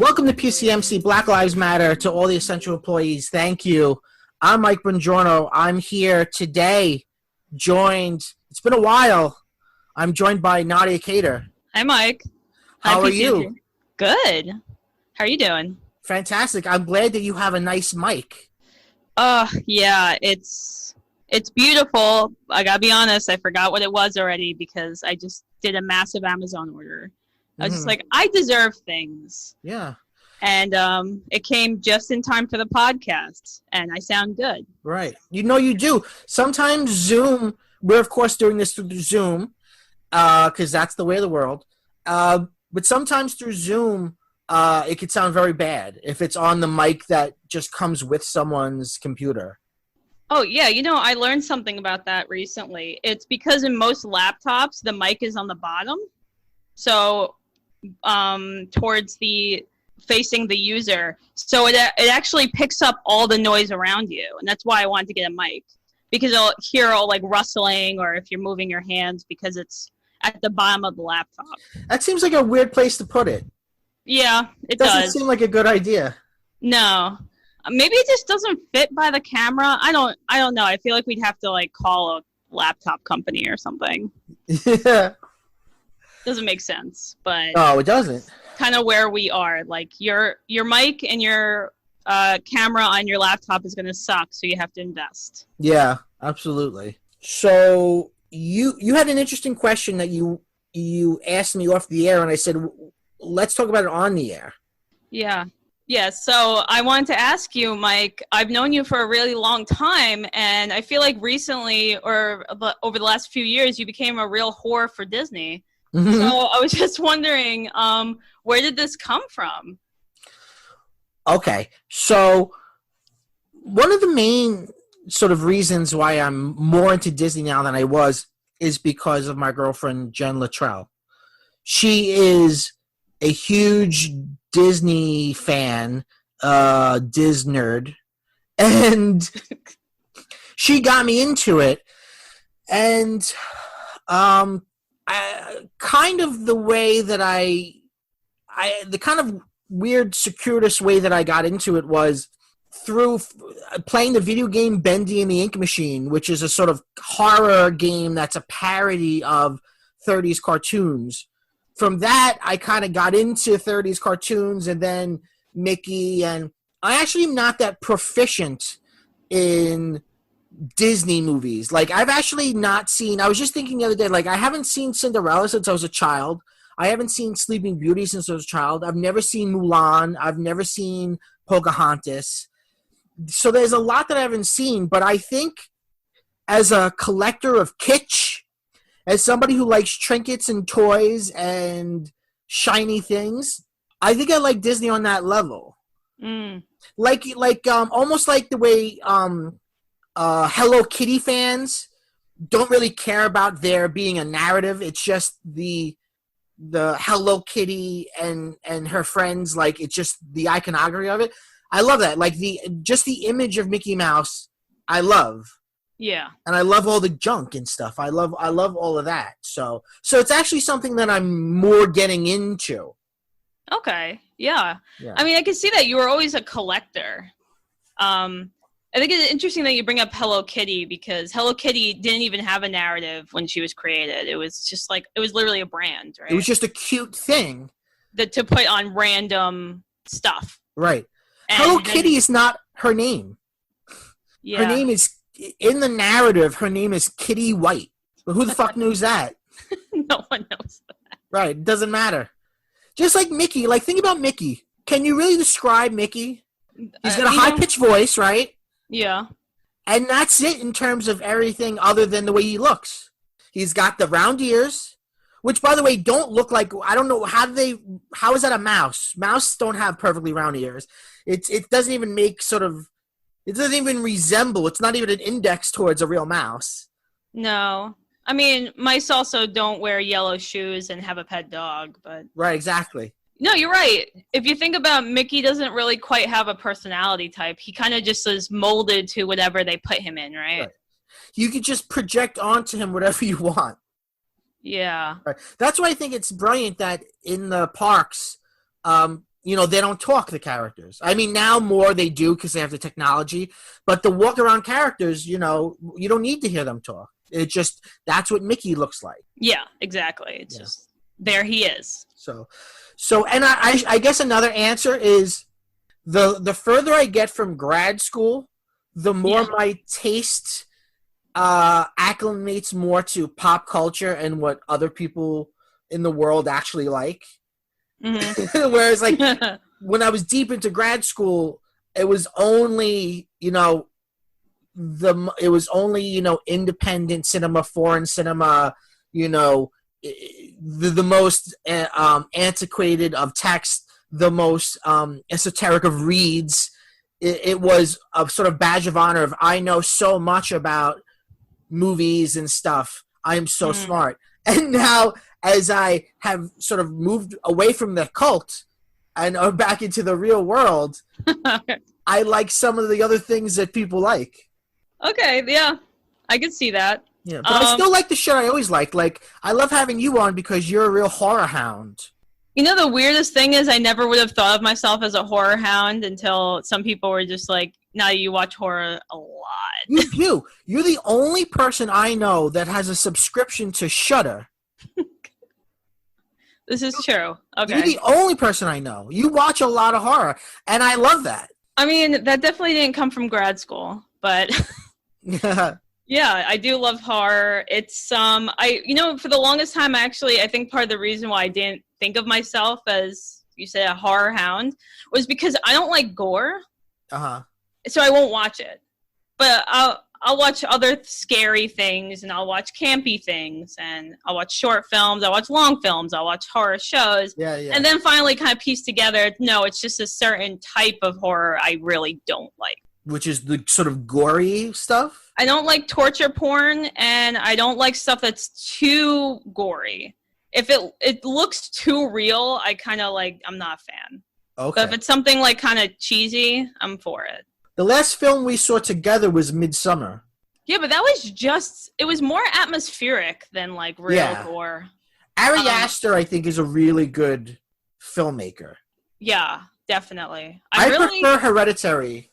Welcome to PCMC, Black Lives Matter, to all the essential employees. Thank you. I'm Mike Bongiorno. I'm here today, it's been a while. I'm joined by Nadia Kader. Hi, Mike. How are you? Good. How are you doing? Fantastic. I'm glad that you have a nice mic. Yeah, it's beautiful. I gotta be honest, I forgot what it was already because I just did a massive Amazon order. I was just like, I deserve things. Yeah. And it came just in time for the podcast, and I sound good. Right. You do. Sometimes Zoom, we're of course doing this through Zoom, because that's the way of the world. But sometimes through Zoom, it could sound very bad if it's on the mic that just comes with someone's computer. Oh, yeah. I learned something about that recently. It's because in most laptops, the mic is on the bottom. So towards facing the user. So it actually picks up all the noise around you. And that's why I wanted to get a mic. Because it'll hear all like rustling or if you're moving your hands because it's at the bottom of the laptop. That seems like a weird place to put it. Yeah, it does. Doesn't seem like a good idea. No. Maybe it just doesn't fit by the camera. I don't know. I feel like we'd have to like call a laptop company or something. Yeah. Doesn't make sense, but no, it doesn't. Kind of where we are. Like your mic and your camera on your laptop is going to suck, so you have to invest. Yeah, absolutely. So you had an interesting question that you asked me off the air, and I said, let's talk about it on the air. Yeah. Yeah, so I wanted to ask you, Mike, I've known you for a really long time, and I feel like recently or over the last few years, you became a real whore for Disney. Mm-hmm. So I was just wondering, where did this come from? Okay, so one of the main sort of reasons why I'm more into Disney now than I was is because of my girlfriend, Jen Luttrell. She is a huge Disney fan, Disnerd, and she got me into it. And kind of the way that the kind of weird, circuitous way that I got into it was through playing the video game Bendy and the Ink Machine, which is a sort of horror game that's a parody of 30s cartoons. From that, I kind of got into 30s cartoons and then Mickey, and I actually am not that proficient in Disney movies. Like, I've actually not seen, I was just thinking the other day, like, I haven't seen Cinderella since I was a child. I haven't seen Sleeping Beauty since I was a child. I've never seen Mulan. I've never seen Pocahontas. So there's a lot that I haven't seen, but I think as a collector of kitsch, as somebody who likes trinkets and toys and shiny things, I think I like Disney on that level. Like almost like the way Hello Kitty fans don't really care about there being a narrative. It's just the Hello Kitty and her friends. Like, it's just the iconography of it. I love that. Like, just the image of Mickey Mouse, I love. Yeah. And I love all the junk and stuff. I love all of that. So it's actually something that I'm more getting into. Okay. Yeah. I mean, I can see that you were always a collector. I think it's interesting that you bring up Hello Kitty because Hello Kitty didn't even have a narrative when she was created. It was just like, it was literally a brand, right? It was just a cute thing to put on random stuff. Right. And Hello Kitty is not her name. Yeah. Her name is, in the narrative, her name is Kitty White. But who the fuck knows that? No one knows that. Right. It doesn't matter. Just like Mickey. Like, think about Mickey. Can you really describe Mickey? He's got a high-pitched voice, right? Yeah. And that's it in terms of everything other than the way he looks. He's got the round ears, which, by the way, don't look like, I don't know, how is that a mouse? Mouse don't have perfectly round ears. It doesn't even make sort of, it doesn't even resemble, it's not even an index towards a real mouse. No. I mean, mice also don't wear yellow shoes and have a pet dog, but... Right, exactly. No, you're right. If you think about Mickey doesn't really quite have a personality type. He kind of just is molded to whatever they put him in, right? You could just project onto him whatever you want. Yeah. Right. That's why I think it's brilliant that in the parks, they don't talk, the characters. I mean, now more they do because they have the technology, but the walk-around characters, you don't need to hear them talk. It just, that's what Mickey looks like. Yeah, exactly. It's just, there he is. So, and I guess another answer is the further I get from grad school, the more my taste acclimates more to pop culture and what other people in the world actually like. Mm-hmm. Whereas, like, when I was deep into grad school, it was only, independent cinema, foreign cinema, the most antiquated of text, the most esoteric of reads. It was a sort of badge of honor of, I know so much about movies and stuff. I am so smart. And now, as I have sort of moved away from the cult and are back into the real world, I like some of the other things that people like. Okay, yeah. I could see that. Yeah, but I still like the shit I always liked. Like, I love having you on because you're a real horror hound. The weirdest thing is I never would have thought of myself as a horror hound until some people were just like, now you watch horror a lot. You do. You're the only person I know that has a subscription to Shudder. This is true. Okay. You're the only person I know. You watch a lot of horror, and I love that. I mean, that definitely didn't come from grad school, but yeah, I do love horror. It's for the longest time, actually, I think part of the reason why I didn't think of myself as, you say, a horror hound was because I don't like gore. So I won't watch it. But I'll watch other scary things, and I'll watch campy things, and I'll watch short films, I'll watch long films, I'll watch horror shows. Yeah. And then finally kind of piece together, no, it's just a certain type of horror I really don't like. Which is the sort of gory stuff? I don't like torture porn, and I don't like stuff that's too gory. If it looks too real, I kind of like, I'm not a fan. Okay. But if it's something like kind of cheesy, I'm for it. The last film we saw together was Midsummer. Yeah, but that was it was more atmospheric than like real gore. Ari Aster, I think, is a really good filmmaker. Yeah, definitely. I prefer Hereditary.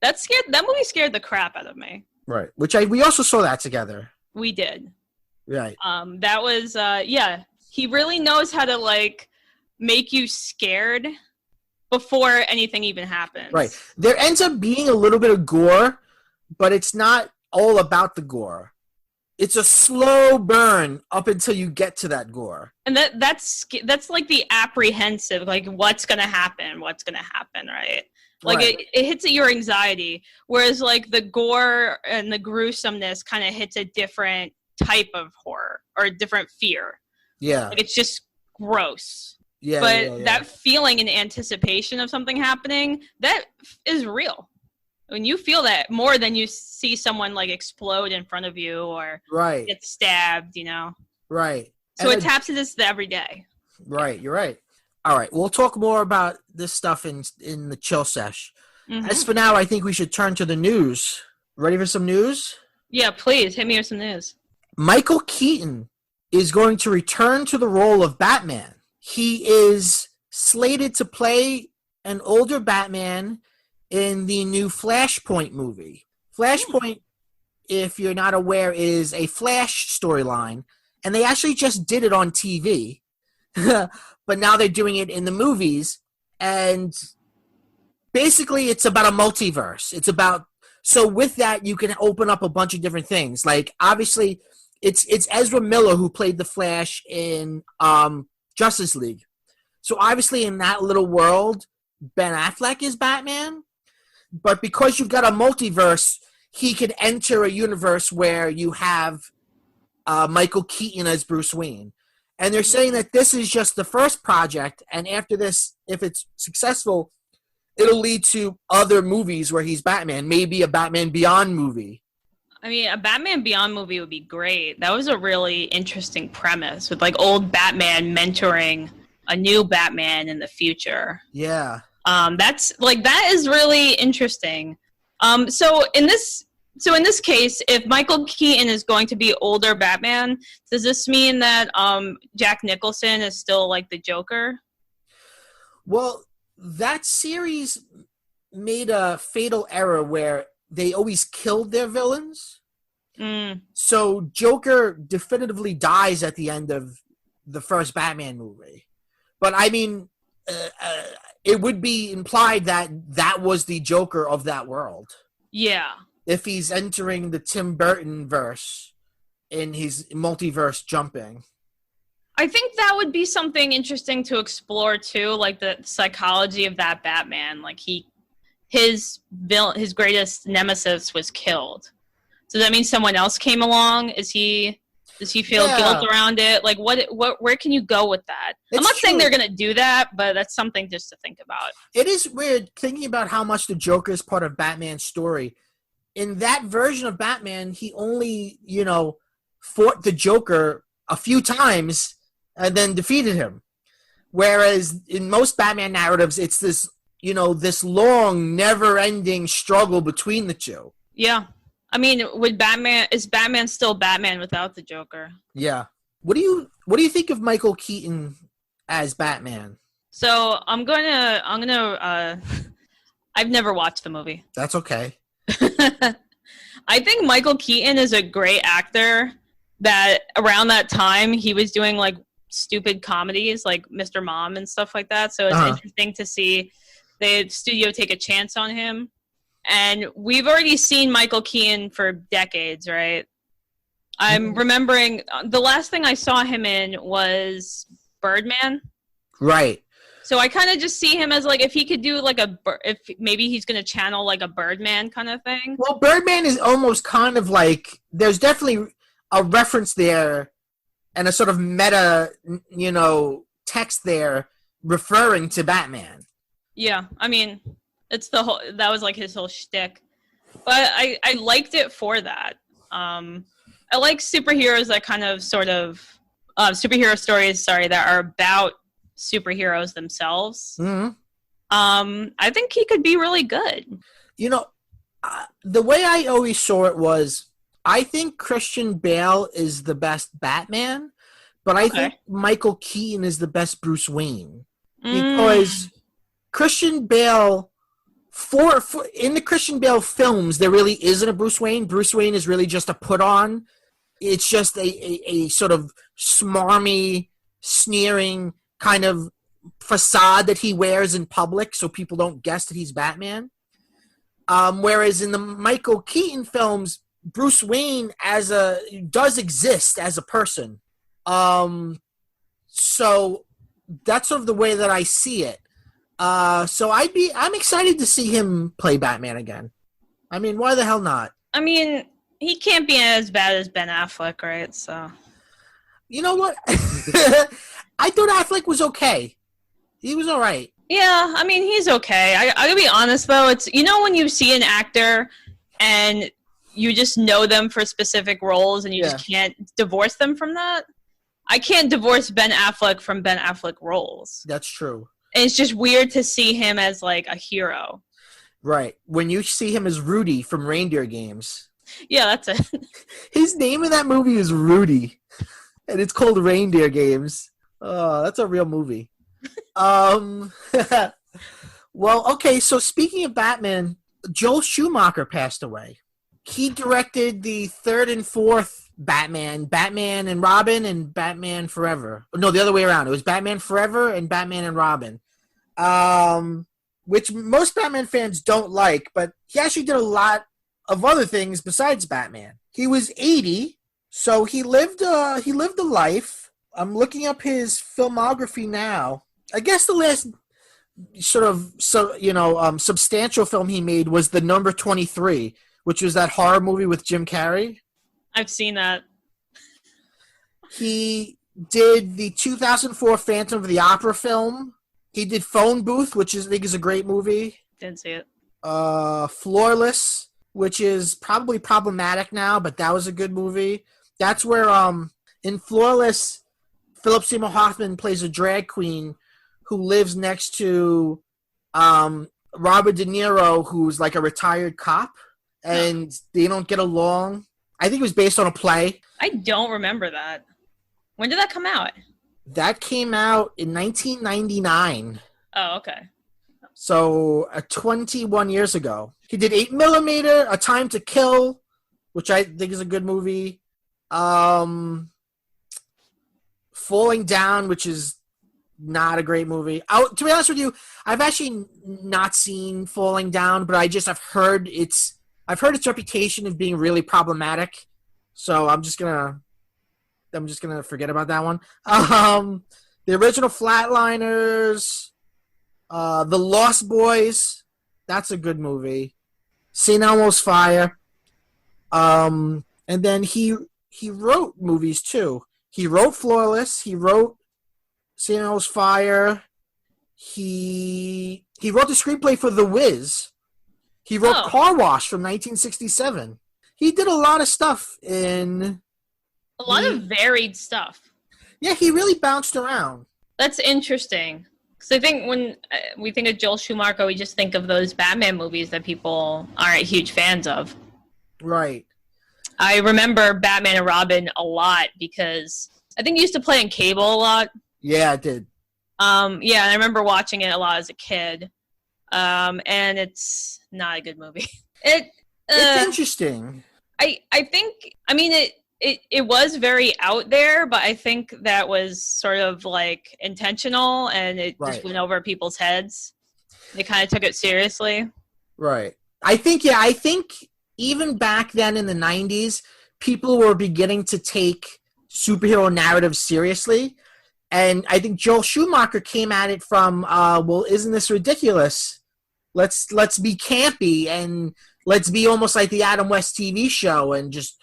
That movie scared the crap out of me. Right, we also saw that together. We did. Right. That was he really knows how to like make you scared before anything even happens. Right. There ends up being a little bit of gore, but it's not all about the gore. It's a slow burn up until you get to that gore. And that's like the apprehensive, like what's going to happen, right? Like it hits at your anxiety, whereas like the gore and the gruesomeness kind of hits a different type of horror or a different fear. Yeah. Like it's just gross. Yeah, but that feeling and anticipation of something happening, that is real. When you feel that more than you see someone like explode in front of you or get stabbed, Right. So it taps into the everyday. Right, you're right. All right, we'll talk more about this stuff in the chill sesh. Mm-hmm. As for now, I think we should turn to the news. Ready for some news? Yeah, please, hit me with some news. Michael Keaton is going to return to the role of Batman. He is slated to play an older Batman in the new Flashpoint movie. Flashpoint, if you're not aware, is a Flash storyline, and they actually just did it on TV, but now they're doing it in the movies, and basically it's about a multiverse. So with that, you can open up a bunch of different things. Like, obviously, it's Ezra Miller who played the Flash in Justice League. So obviously in that little world, Ben Affleck is Batman. But because you've got a multiverse, he could enter a universe where you have Michael Keaton as Bruce Wayne. And they're saying that this is just the first project, and after this, if it's successful, it'll lead to other movies where he's Batman, maybe a Batman Beyond movie. I mean, a Batman Beyond movie would be great. That was a really interesting premise with like old Batman mentoring a new Batman in the future. Yeah. That is really interesting. So in this case, if Michael Keaton is going to be older Batman, does this mean that Jack Nicholson is still like the Joker? Well, that series made a fatal error where they always killed their villains. So Joker definitively dies at the end of the first Batman movie. But I mean, it would be implied that that was the Joker of that world. Yeah. If he's entering the Tim Burton verse in his multiverse jumping. I think that would be something interesting to explore too, like the psychology of that Batman. Like his greatest nemesis was killed. So that means someone else came along? Does he feel guilt around it? Like where can you go with that? I'm not saying they're gonna do that, but that's something just to think about. It is weird thinking about how much the Joker is part of Batman's story. In that version of Batman, he only, fought the Joker a few times and then defeated him. Whereas in most Batman narratives, it's this, this long, never-ending struggle between the two. Yeah. I mean, is Batman still Batman without the Joker? Yeah. What do you think of Michael Keaton as Batman? So I'm gonna I've never watched the movie. That's okay. I think Michael Keaton is a great actor. That around that time he was doing like stupid comedies like Mr. Mom and stuff like that. So it's interesting to see the studio take a chance on him. And we've already seen Michael Keaton for decades, right? I'm remembering the last thing I saw him in was Birdman. Right. So I kind of just see him as like if he could do like if maybe he's going to channel like a Birdman kind of thing. Well, Birdman is almost kind of like there's definitely a reference there and a sort of meta, text there referring to Batman. Yeah, I mean, that was like his whole shtick. But I liked it for that. I like superheroes that kind of sort of superhero stories, that are about superheroes themselves. Mm-hmm. I think he could be really good. The way I always saw it was, I think Christian Bale is the best Batman, but I think Michael Keaton is the best Bruce Wayne. Because Christian Bale, in the Christian Bale films, there really isn't a Bruce Wayne. Bruce Wayne is really just a put-on. It's just a sort of smarmy, sneering kind of facade that he wears in public so people don't guess that he's Batman. Whereas in the Michael Keaton films, Bruce Wayne does exist as a person. So that's sort of the way that I see it. So I'm excited to see him play Batman again. I mean, why the hell not? I mean, he can't be as bad as Ben Affleck, right? So, you know what? I thought Affleck was okay. He was all right. Yeah, I mean, he's okay. I gotta be honest though. It's when you see an actor and you just know them for specific roles and you just can't divorce them from that. I can't divorce Ben Affleck from Ben Affleck roles. That's true. And it's just weird to see him as like a hero. Right. When you see him as Rudy from Reindeer Games. Yeah, that's it. His name in that movie is Rudy. And it's called Reindeer Games. Oh, that's a real movie. Well, okay, so speaking of Batman, Joel Schumacher passed away. He directed the third and fourth Batman and Robin, and Batman Forever. No, the other way around. It was Batman Forever and Batman and Robin, which most Batman fans don't like, but he actually did a lot of other things besides Batman. He was 80, so he lived a life. I'm looking up his filmography now. I guess the last substantial film he made was The Number 23, which was that horror movie with Jim Carrey. I've seen that. He did the 2004 Phantom of the Opera film. He did Phone Booth, which I think is a great movie. Didn't see it. Floorless, which is probably problematic now, but that was a good movie. That's where in Floorless, Philip Seymour Hoffman plays a drag queen who lives next to Robert De Niro, who's like a retired cop, and they don't get along. I think it was based on a play. I don't remember that. When did that come out? That came out in 1999. Oh, okay. So 21 years ago. He did 8mm, A Time to Kill, which I think is a good movie. Falling Down, which is not a great movie. To be honest with you, I've actually not seen Falling Down, but I've heard its reputation of being really problematic. So I'm just gonna forget about that one. The original Flatliners, The Lost Boys, that's a good movie. St. Elmo's Fire. And then he wrote movies too. He wrote Flawless. He wrote St. Elmo's Fire. He wrote the screenplay for The Wiz. He wrote Car Wash from 1967. He did a lot of stuff in... A lot of varied stuff. Yeah, he really bounced around. That's interesting. Because I think when we think of Joel Schumacher, we just think of those Batman movies that people aren't huge fans of. Right. I remember Batman and Robin a lot because I think it used to play on cable a lot. Yeah, it did. Yeah, I remember watching it a lot as a kid. And it's not a good movie. It's interesting. I think, I mean, it was very out there, but I think that was sort of like intentional, and it just went over people's heads. They kind of took it seriously. Right. I think even back then in the 90s, people were beginning to take superhero narratives seriously. And I think Joel Schumacher came at it from, well, isn't this ridiculous? Let's be campy and let's be almost like the Adam West TV show and just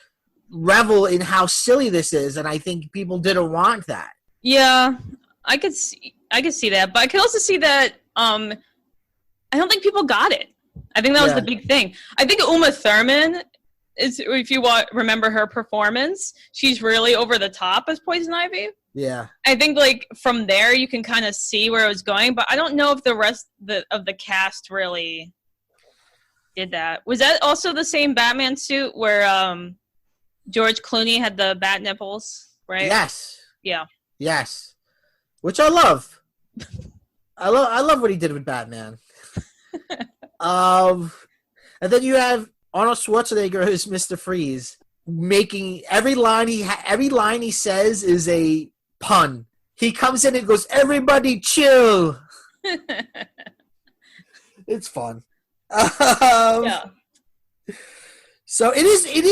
revel in how silly this is. And I think people didn't want that. Yeah, I could see that, but I could also see that I don't think people got it. I think that was the big thing. I think Uma Thurman is, if you remember her performance, she's really over the top as Poison Ivy. Yeah. I think like from there you can kind of see where it was going, but I don't know if the rest of the cast really did that. Was that also the same Batman suit where George Clooney had the bat nipples, right? Yes. Yeah. Yes. Which I love. I love what he did with Batman. And then you have Arnold Schwarzenegger as Mr. Freeze, making every line he says is a pun. He comes in and goes, "Everybody chill." It's fun. Yeah. So it is it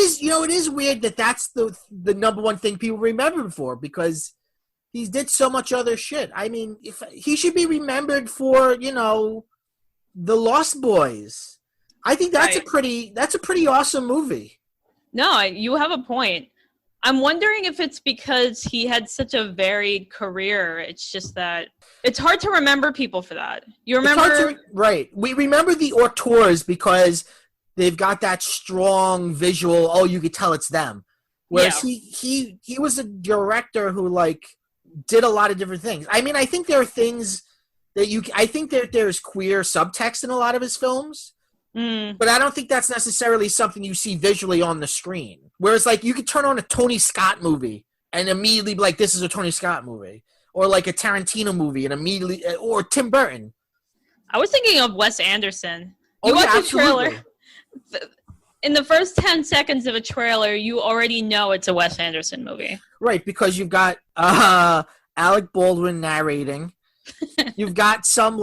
is weird that that's the number one thing people remember him for, because he did so much other shit. I mean, if he should be remembered for, The Lost Boys. I think that's a pretty awesome movie. No, you have a point. I'm wondering if it's because he had such a varied career. It's just that it's hard to remember people for that. You remember? Right. We remember the auteurs because they've got that strong visual. Oh, you could tell it's them. Whereas he was a director who did a lot of different things. I mean, I think there are things that I think there's queer subtext in a lot of his films. But I don't think that's necessarily something you see visually on the screen. Whereas, you could turn on a Tony Scott movie and immediately be like, this is a Tony Scott movie. Or a Tarantino movie and immediately... Or Tim Burton. I was thinking of Wes Anderson. You watch a trailer. In the first 10 seconds of a trailer, you already know it's a Wes Anderson movie. Right, because you've got Alec Baldwin narrating. You've got some,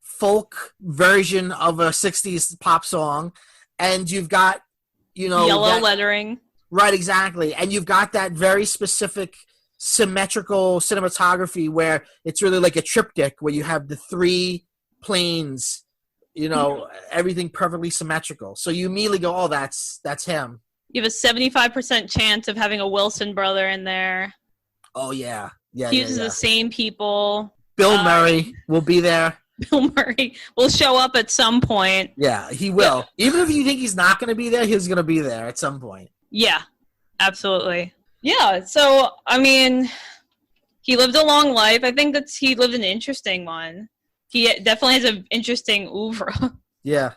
folk version of a 60s pop song, and you've got yellow lettering, right? Exactly. And you've got that very specific symmetrical cinematography where it's really like a triptych where you have the three planes, everything perfectly symmetrical, so you immediately go, oh, that's him. You have a 75% chance of having a Wilson brother in there. Oh yeah. He uses the same people. Bill Murray will be there. Bill Murray will show up at some point. Yeah, he will. Yeah. Even if you think he's not going to be there, he's going to be there at some point. Yeah, absolutely. Yeah, so, I mean, he lived a long life. I think he lived an interesting one. He definitely has an interesting oeuvre. Yeah.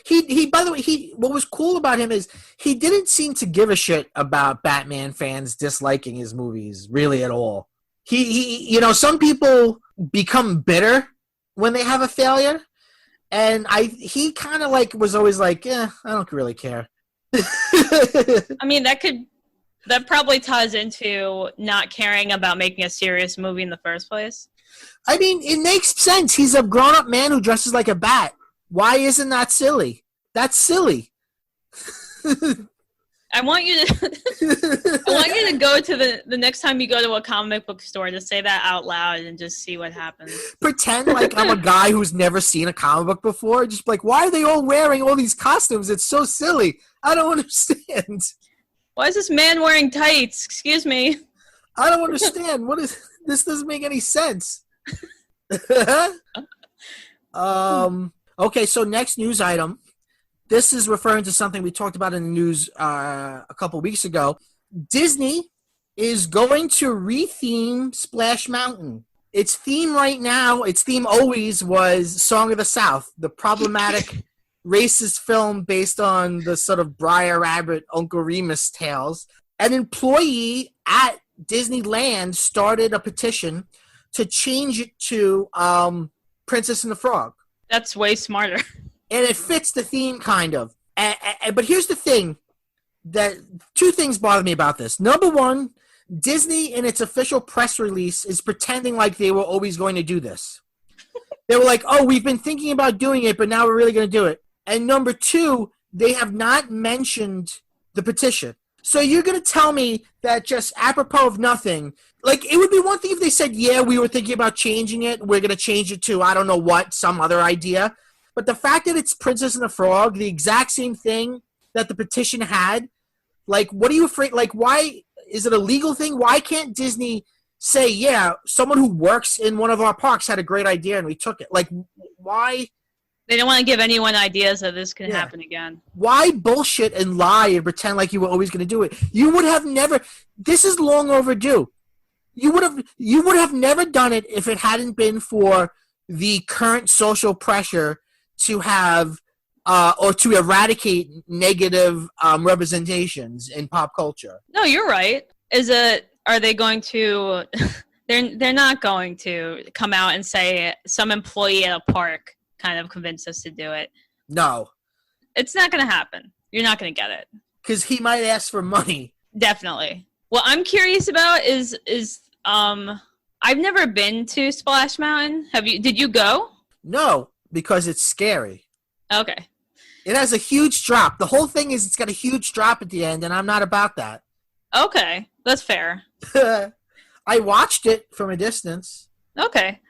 He by the way, what was cool about him is he didn't seem to give a shit about Batman fans disliking his movies really at all. He some people become bitter when they have a failure. And he kind of like was always like, I don't really care. I mean, that probably ties into not caring about making a serious movie in the first place. I mean, it makes sense. He's a grown-up man who dresses like a bat. Why isn't that silly? That's silly. I want you to go to the next time you go to a comic book store to say that out loud and just see what happens. Pretend like I'm a guy who's never seen a comic book before. Just like, why are they all wearing all these costumes? It's so silly. I don't understand. Why is this man wearing tights? Excuse me. I don't understand. This doesn't make any sense. Okay, so next news item. This is referring to something we talked about in the news a couple weeks ago. Disney is going to retheme Splash Mountain. Its theme right now, its theme always was Song of the South, the problematic racist film based on the sort of Briar Rabbit, Uncle Remus tales. An employee at Disneyland started a petition to change it to Princess and the Frog. That's way smarter. And it fits the theme, kind of. But here's the thing. Two things bother me about this. Number one, Disney, in its official press release, is pretending like they were always going to do this. They were like, oh, we've been thinking about doing it, but now we're really going to do it. And number two, they have not mentioned the petition. So you're going to tell me that just apropos of nothing, like, it would be one thing if they said, yeah, we were thinking about changing it. We're going to change it to, I don't know what, some other idea. But the fact that it's Princess and the Frog, the exact same thing that the petition had, like, what are you afraid? Like, why is it a legal thing? Why can't Disney say, yeah, someone who works in one of our parks had a great idea and we took it? Like, why? They don't want to give anyone ideas that this can happen again. Why bullshit and lie and pretend like you were always going to do it? You would have never. This is long overdue. You would have never done it if it hadn't been for the current social pressure to have or to eradicate negative representations in pop culture. No, you're right. Are they going to? They're not going to come out and say some employee at a park kind of convinced us to do it. No, it's not going to happen. You're not going to get it because he might ask for money. Definitely. What I'm curious about is I've never been to Splash Mountain. Did you go? No, because it's scary. Okay. It has a huge drop. The whole thing is it's got a huge drop at the end, and I'm not about that. Okay, that's fair. I watched it from a distance. Okay.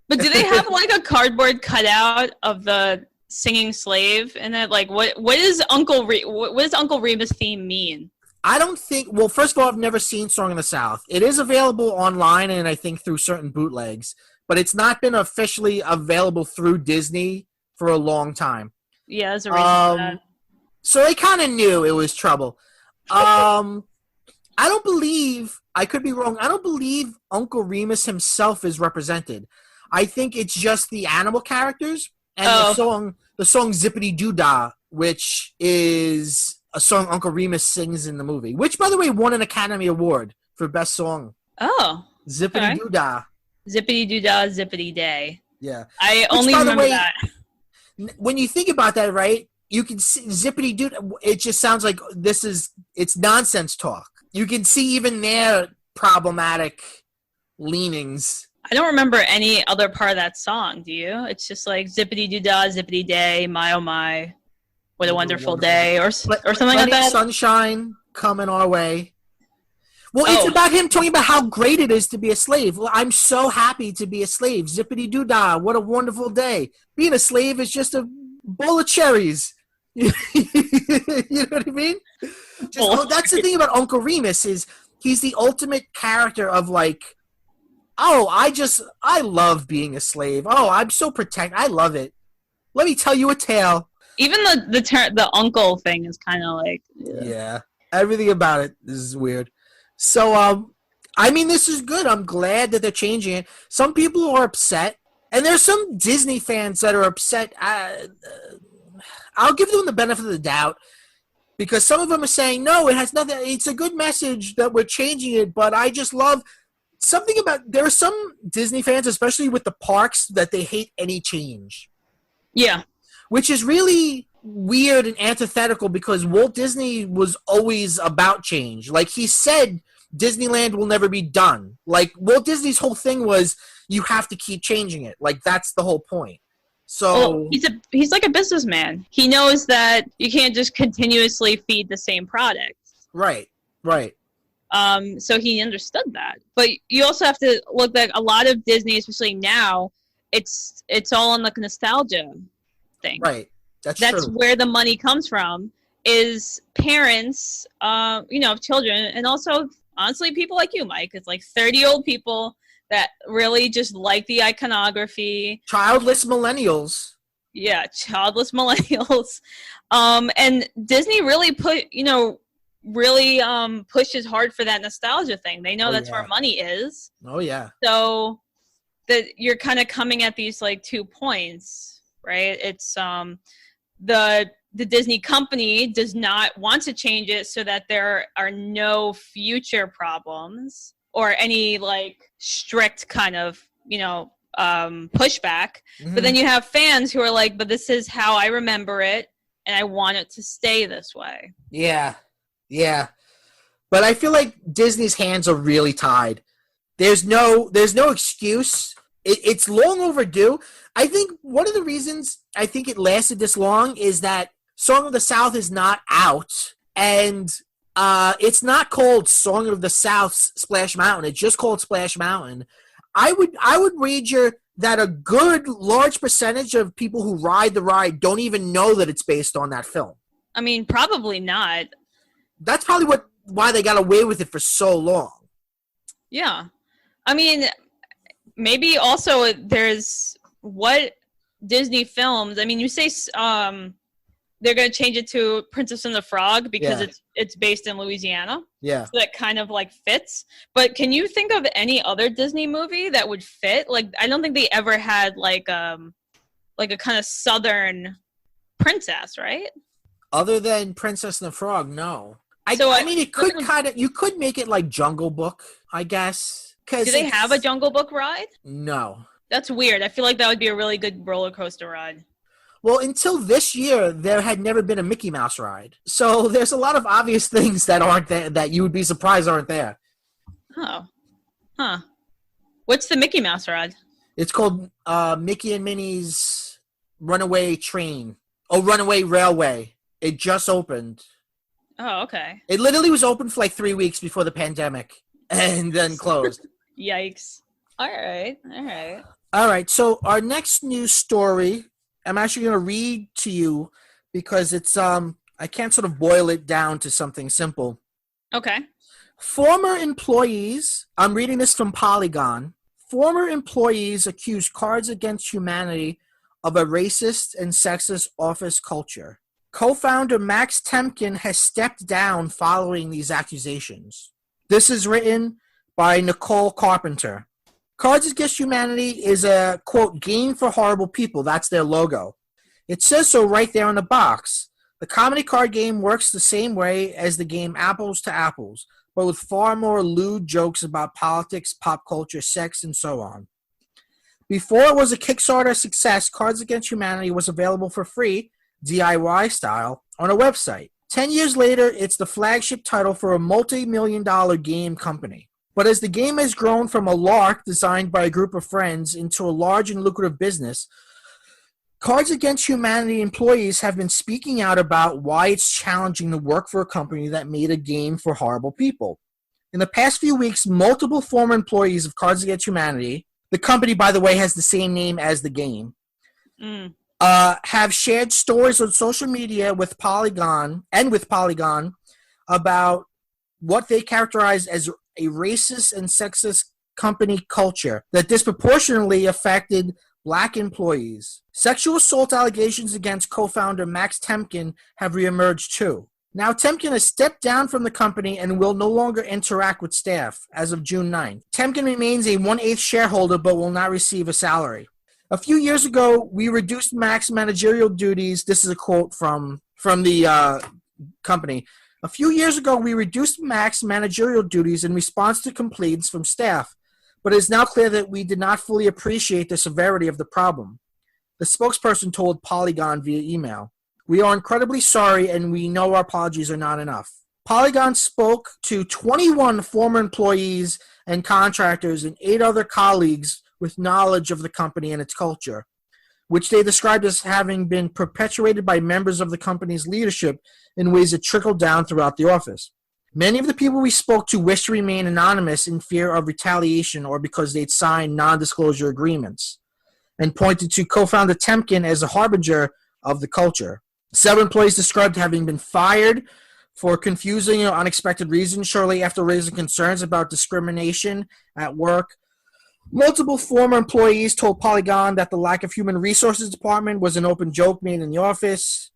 But do they have like a cardboard cutout of the singing slave in it? Like what does Uncle Remus theme mean? I don't think. Well, first of all, I've never seen Song of the South. It is available online, and I think through certain bootlegs, but it's not been officially available through Disney for a long time. Yeah, there's a reason for that. So they kind of knew it was trouble. I don't believe. I could be wrong. I don't believe Uncle Remus himself is represented. I think it's just the animal characters and the song Zippity Doo Dah, which is a song Uncle Remus sings in the movie, which, by the way, won an Academy Award for Best Song. Oh. Zippity Doo Dah. Zippity Doo Dah, Zippity Day. Yeah. I only remember that. When you think about that, right, you can see Zippity Doo Dah, it just sounds like it's nonsense talk. You can see even their problematic leanings. I don't remember any other part of that song, do you? It's just like Zippity Doo Dah, Zippity Day, my oh my, what a wonderful day, or something like that. Sunshine coming our way. Well, it's about him talking about how great it is to be a slave. Well, I'm so happy to be a slave. Zippity Doo Dah, what a wonderful day. Being a slave is just a bowl of cherries. You know what I mean? That's the thing about Uncle Remus is he's the ultimate character of like, I love being a slave. Oh, I'm so protected. I love it. Let me tell you a tale. Even the uncle thing is kind of like... Yeah. Everything about it is weird. So, I mean, this is good. I'm glad that they're changing it. Some people are upset. And there's some Disney fans that are upset. I'll give them the benefit of the doubt. Because some of them are saying, no, it has nothing. It's a good message that we're changing it. But I just love... something about there are some Disney fans, especially with the parks, that they hate any change. Yeah. Which is really weird and antithetical because Walt Disney was always about change. Like he said, Disneyland will never be done. Like Walt Disney's whole thing was you have to keep changing it. Like that's the whole point. So he's like a businessman. He knows that you can't just continuously feed the same product. Right. So he understood that. But you also have to look at a lot of Disney, especially now, it's all on the nostalgia thing. Right. That's true. Where the money comes from, is parents, of children, and also, honestly, people like you, Mike. It's like 30-year-old people that really just like the iconography. Childless millennials. Yeah, childless millennials. And Disney really pushes hard for that nostalgia thing. They know that's where money is. Oh, yeah. So that you're kind of coming at these like 2 points, right? It's the Disney company does not want to change it so that there are no future problems or any like strict kind of, pushback. Mm-hmm. But then you have fans who are like, but this is how I remember it and I want it to stay this way. Yeah. But I feel like Disney's hands are really tied. There's no excuse. It's long overdue. I think one of the reasons I think it lasted this long is that Song of the South is not out, and it's not called Song of the South Splash Mountain. It's just called Splash Mountain. I would wager that a good large percentage of people who ride the ride don't even know that it's based on that film. I mean, probably not. That's probably why they got away with it for so long. Yeah. I mean, maybe also there's what Disney films. I mean, you say they're going to change it to Princess and the Frog because it's based in Louisiana. Yeah. So that kind of like fits. But can you think of any other Disney movie that would fit? Like, I don't think they ever had like a kind of Southern princess, right? Other than Princess and the Frog, no. I mean, it could you could make it like Jungle Book, I guess. Do they have a Jungle Book ride? No. That's weird. I feel like that would be a really good roller coaster ride. Well, until this year, there had never been a Mickey Mouse ride. So there's a lot of obvious things that aren't there that you would be surprised aren't there. Oh. Huh. What's the Mickey Mouse ride? It's called Mickey and Minnie's Runaway Train. Oh, Runaway Railway. It just opened. Oh, okay. It literally was open for like 3 weeks before the pandemic and then closed. Yikes. All right. All right. So our next news story, I'm actually going to read to you because it's I can't sort of boil it down to something simple. Okay. Former employees, I'm reading this from Polygon. Former employees accuse Cards Against Humanity of a racist and sexist office culture. Co-founder Max Temkin has stepped down following these accusations. This is written by Nicole Carpenter. Cards Against Humanity is a, quote, game for horrible people. That's their logo. It says so right there on the box. The comedy card game works the same way as the game Apples to Apples, but with far more lewd jokes about politics, pop culture, sex, and so on. Before it was a Kickstarter success, Cards Against Humanity was available for free, DIY style, on a website. 10 years later, it's the flagship title for a multi-million-dollar game company. But as the game has grown from a lark designed by a group of friends into a large and lucrative business, Cards Against Humanity employees have been speaking out about why it's challenging to work for a company that made a game for horrible people. In the past few weeks, multiple former employees of Cards Against Humanity, the company, by the way, has the same name as the game, have shared stories on social media with Polygon about what they characterize as a racist and sexist company culture that disproportionately affected Black employees. Sexual assault allegations against co-founder Max Temkin have reemerged too. Now Temkin has stepped down from the company and will no longer interact with staff as of June 9th. Temkin remains a 1/8 shareholder but will not receive a salary. A few years ago, we reduced Max's managerial duties. This is a quote from the company. A few years ago, we reduced Max's managerial duties in response to complaints from staff. but it is now clear that we did not fully appreciate the severity of the problem. The spokesperson told Polygon via email, "We are incredibly sorry and we know our apologies are not enough." Polygon spoke to 21 former employees and contractors and 8 other colleagues with knowledge of the company and its culture, which they described as having been perpetuated by members of the company's leadership in ways that trickled down throughout the office. Many of the people we spoke to wished to remain anonymous in fear of retaliation or because they'd signed non-disclosure agreements, and pointed to co-founder Temkin as a harbinger of the culture. Several employees described having been fired for confusing or unexpected reasons shortly after raising concerns about discrimination at work. Multiple former employees told Polygon that the lack of human resources department was an open joke made in the office.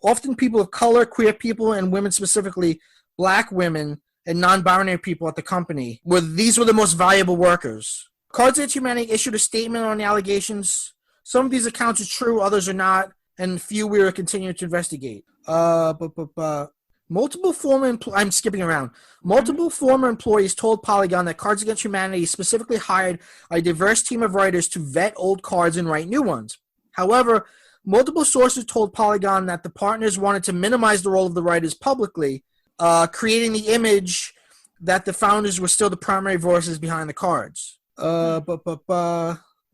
Often people of color, queer people, and women specifically, black women and non-binary people at the company, these were the most valuable workers. Cards Against Humanity issued a statement on the allegations. Some of these accounts are true, others are not, and a few we are continuing to investigate. Multiple former employees told Polygon that Cards Against Humanity specifically hired a diverse team of writers to vet old cards and write new ones. However, multiple sources told Polygon that the partners wanted to minimize the role of the writers publicly, creating the image that the founders were still the primary voices behind the cards.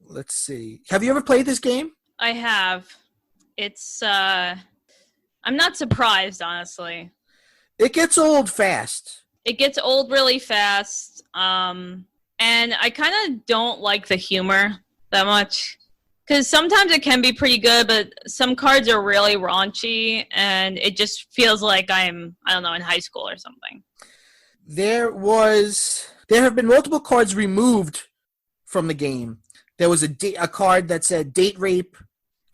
Let's see. Have you ever played this game? I have. It's, I'm not surprised, honestly. It gets old fast. It gets old really fast. And I kind of don't like the humor that much. Because sometimes it can be pretty good, but some cards are really raunchy, and it just feels like I'm, I don't know, in high school or something. There have been multiple cards removed from the game. There was a card that said date rape,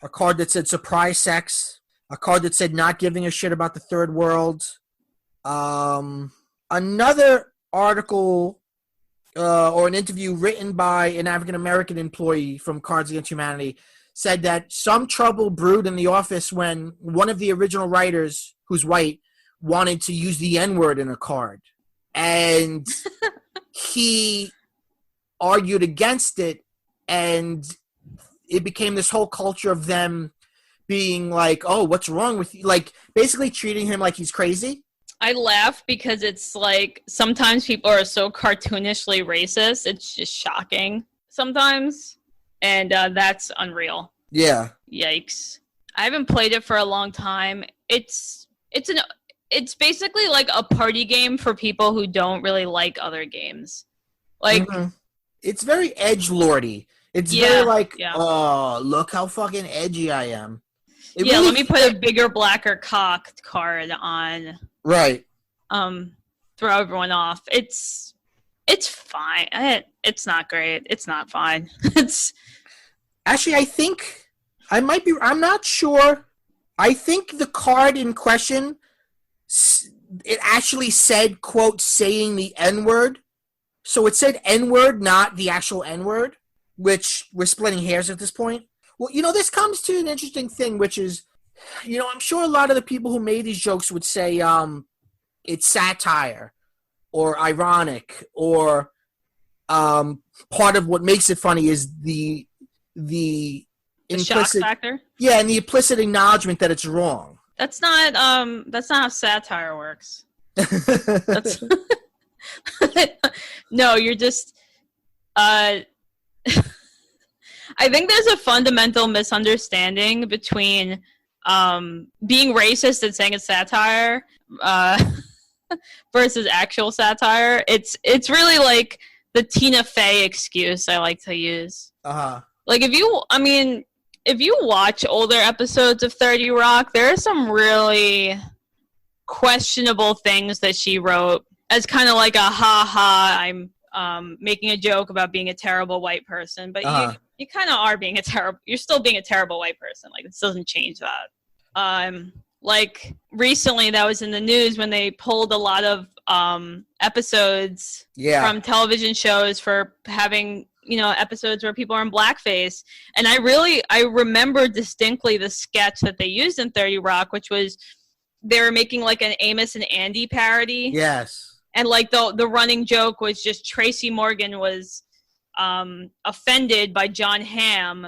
a card that said surprise sex, a card that said not giving a shit about the third world. Another article or an interview written by an African-American employee from Cards Against Humanity said that some trouble brewed in the office when one of the original writers, who's white, wanted to use the N-word in a card. And he argued against it, and it became this whole culture of them being like, oh, what's wrong with you? Like, basically treating him like he's crazy. I laugh because it's like sometimes people are so cartoonishly racist. It's just shocking sometimes. And that's unreal. Yeah. Yikes. I haven't played it for a long time. It's basically like a party game for people who don't really like other games. Like It's very edgelordy. It's very like, oh, look how fucking edgy I am. Really, let me put a bigger, blacker cock card on. Right. Throw everyone off. It's fine. It's not great. It's not fine. It's actually, I think I'm not sure. I think the card in question, it actually said, quote, saying the N-word. So it said N-word, not the actual N-word, which we're splitting hairs at this point. Well, this comes to an interesting thing, which is, I'm sure a lot of the people who made these jokes would say it's satire or ironic, or part of what makes it funny is the implicit shock factor. Yeah, and the implicit acknowledgement that it's wrong. That's not how satire works. That's no, you're just I think there's a fundamental misunderstanding between being racist and saying it's satire versus actual satire. It's really like the Tina Fey excuse I like to use. Like if you watch older episodes of 30 Rock, there are some really questionable things that she wrote as kind of like a ha-ha, I'm making a joke about being a terrible white person, but you kind of are you're still being a terrible white person. Like, this doesn't change that. Like, recently that was in the news when they pulled a lot of episodes from television shows for having, episodes where people are in blackface. And I remember distinctly the sketch that they used in 30 Rock, which was they were making like an Amos and Andy parody. Yes. And like the running joke was just Tracy Morgan was offended by John Hamm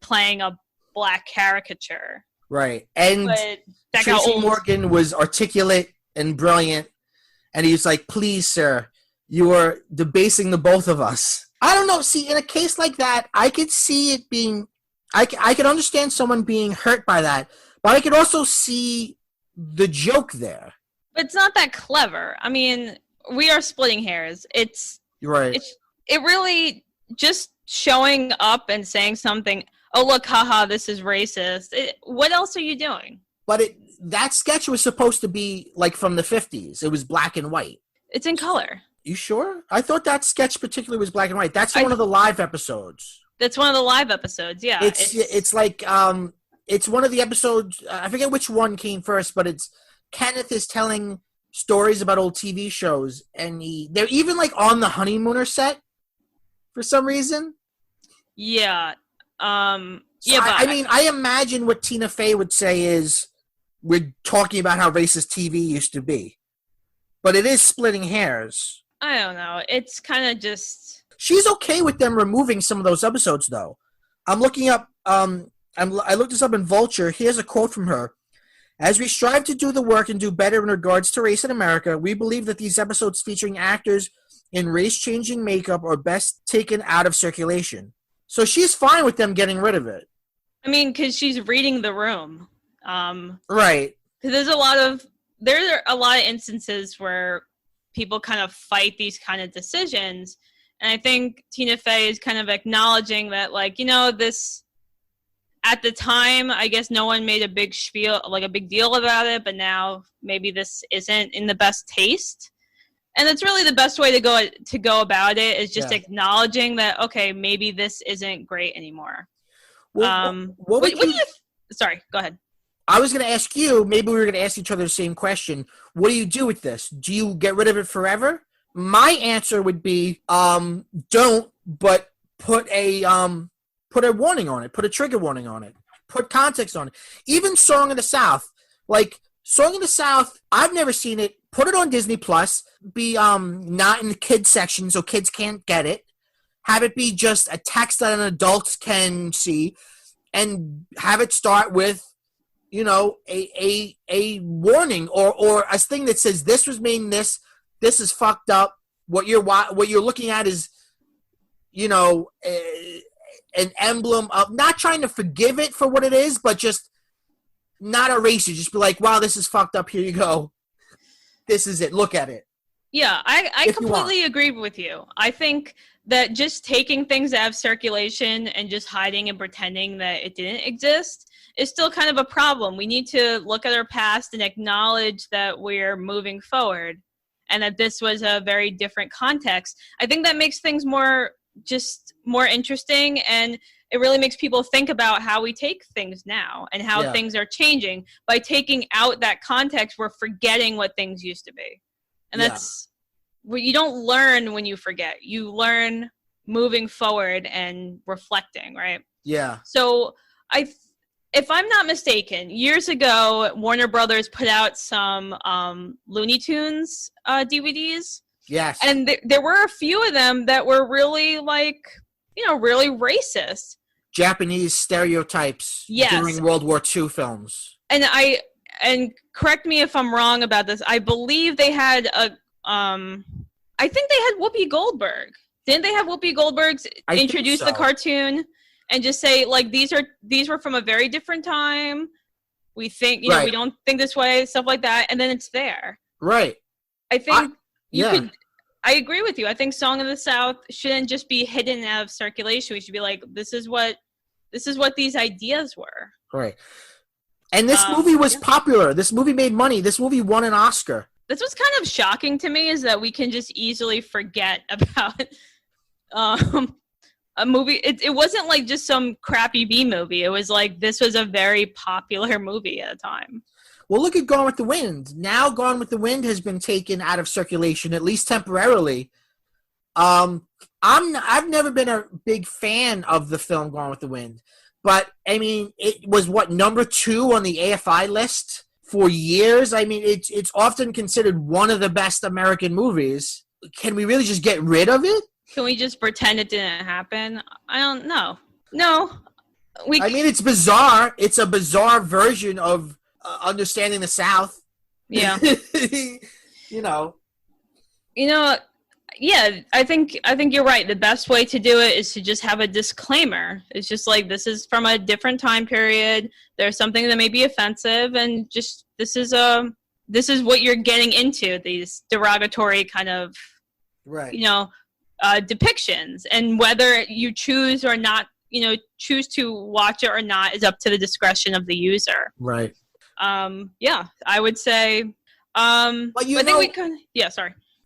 playing a black caricature. Right. And Tracy Morgan was articulate and brilliant, and he was like, please, sir, you are debasing the both of us. I don't know. See, in a case like that, I could see it being... I could understand someone being hurt by that, but I could also see the joke there. But it's not that clever. I mean, we are splitting hairs. It's... Right. It really... Just showing up and saying something... Oh, look, haha, this is racist. What else are you doing? But that sketch was supposed to be, like, from the 50s. It was black and white. It's in color. You sure? I thought that sketch particularly was black and white. That's one of the live episodes. That's one of the live episodes, yeah. It's like, it's one of the episodes, I forget which one came first, but it's Kenneth is telling stories about old TV shows, and they're even, like, on the Honeymooner set for some reason. Yeah. I imagine what Tina Fey would say is, we're talking about how racist TV used to be. But it is splitting hairs. I don't know. It's kind of just... She's okay with them removing some of those episodes, though. I'm looking up... I looked this up in Vulture. Here's a quote from her. As we strive to do the work and do better in regards to race in America, we believe that these episodes featuring actors in race-changing makeup are best taken out of circulation. So she's fine with them getting rid of it. I mean, because she's reading the room. Right. Because there are a lot of instances where people kind of fight these kind of decisions. And I think Tina Fey is kind of acknowledging that, like, you know, this, at the time, I guess no one made a big deal about it, but now maybe this isn't in the best taste. And that's really the best way to go about it, is just acknowledging that, okay, maybe this isn't great anymore. Well, sorry, go ahead. I was going to ask you, maybe we were going to ask each other the same question. What do you do with this? Do you get rid of it forever? My answer would be, don't, but put a warning on it, put a trigger warning on it, put context on it. Even Song of the South, like Song of the South, I've never seen it. Put it on Disney Plus. Be not in the kids section so kids can't get it. Have it be just a text that an adult can see, and have it start with, you know, a warning or a thing that says this was made in this is fucked up. What you're looking at is, you know, an emblem of not trying to forgive it for what it is, but just not erase it. Just be like, wow, this is fucked up. Here you go. This is it. Look at it. Yeah, I completely agree with you. I think that just taking things out of circulation and just hiding and pretending that it didn't exist is still kind of a problem. We need to look at our past and acknowledge that we're moving forward and that this was a very different context. I think that makes things more interesting, and it really makes people think about how we take things now and how things are changing. By taking out that context, we're forgetting what things used to be. And that's what you don't learn when you forget. You learn moving forward and reflecting, right? Yeah. So if I'm not mistaken, years ago, Warner Brothers put out some Looney Tunes DVDs. Yes. And there were a few of them that were really, like, you know, really racist. Japanese stereotypes during World War II films. And correct me if I'm wrong about this, I believe they had I think they had Whoopi Goldberg. Didn't they have Whoopi Goldberg introduce the cartoon and just say, like, these were from a very different time. We think, you know, we don't think this way, stuff like that, and then it's there. Right. I think I agree with you. I think Song of the South shouldn't just be hidden out of circulation. We should be like, this is what these ideas were. Right. And this movie was popular. This movie made money. This movie won an Oscar. That's what's kind of shocking to me, is that we can just easily forget about a movie. It wasn't like just some crappy B movie. It was like, this was a very popular movie at the time. Well, look at Gone with the Wind. Now Gone with the Wind has been taken out of circulation, at least temporarily. I've never been a big fan of the film Gone with the Wind. But, I mean, it was, number 2 on the AFI list for years. I mean, it's often considered one of the best American movies. Can we really just get rid of it? Can we just pretend it didn't happen? I don't know. No. I mean, it's bizarre. It's a bizarre version of understanding the South. Yeah. You know. Yeah, I think you're right. The best way to do it is to just have a disclaimer. It's just like, this is from a different time period. There's something that may be offensive, and just this is what you're getting into, these derogatory kind of depictions, and whether you choose or not, choose to watch it or not is up to the discretion of the user. Right. Yeah, I would say. Sorry.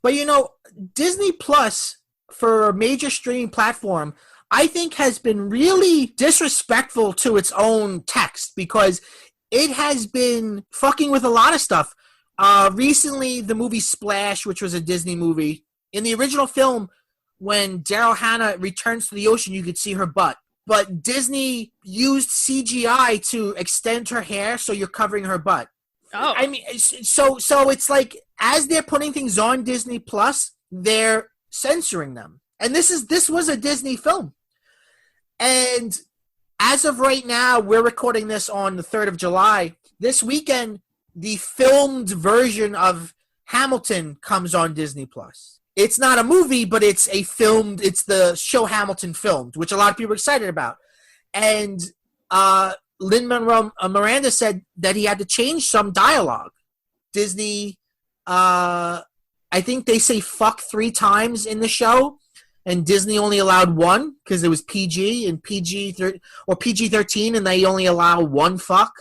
But Disney Plus, for a major streaming platform, I think has been really disrespectful to its own text, because it has been fucking with a lot of stuff. Recently, the movie Splash, which was a Disney movie, in the original film, when Daryl Hannah returns to the ocean, you could see her butt. But Disney used CGI to extend her hair so you're covering her butt. Oh. I mean, so it's like, as they're putting things on Disney Plus, they're censoring them. And this was a Disney film. And as of right now, we're recording this on the 3rd of July. This weekend, the filmed version of Hamilton comes on Disney Plus. It's not a movie, but it's the show Hamilton filmed, which a lot of people are excited about. And Lin-Manuel Miranda said that he had to change some dialogue. Disney, I think they say fuck 3 times in the show, and Disney only allowed 1 because it was PG and PG-13, and they only allow 1 fuck,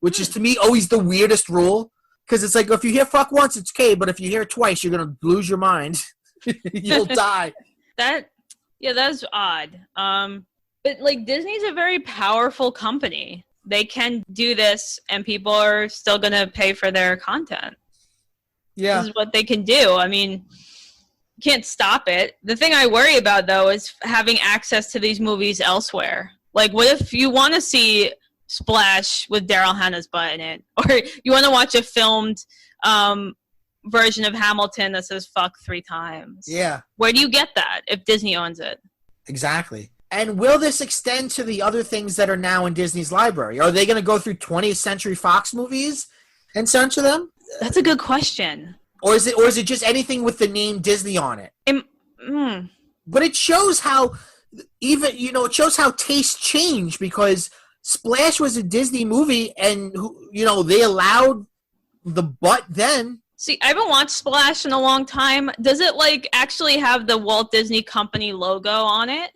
which is to me always the weirdest rule, because it's like, if you hear fuck once, it's okay, but if you hear it twice, you're gonna lose your mind. You'll die. That's odd. But like, Disney's a very powerful company. They can do this, and people are still going to pay for their content. Yeah. This is what they can do. I mean, you can't stop it. The thing I worry about, though, is having access to these movies elsewhere. Like, what if you want to see Splash with Daryl Hannah's butt in it? Or you want to watch a filmed version of Hamilton that says fuck 3 times? Yeah. Where do you get that if Disney owns it? Exactly. And will this extend to the other things that are now in Disney's library? Are they going to go through 20th Century Fox movies and censor them? That's a good question. Or is it just anything with the name Disney on it? But it shows how it shows how tastes change, because Splash was a Disney movie, and they allowed the butt then. See, I haven't watched Splash in a long time. Does it actually have the Walt Disney Company logo on it?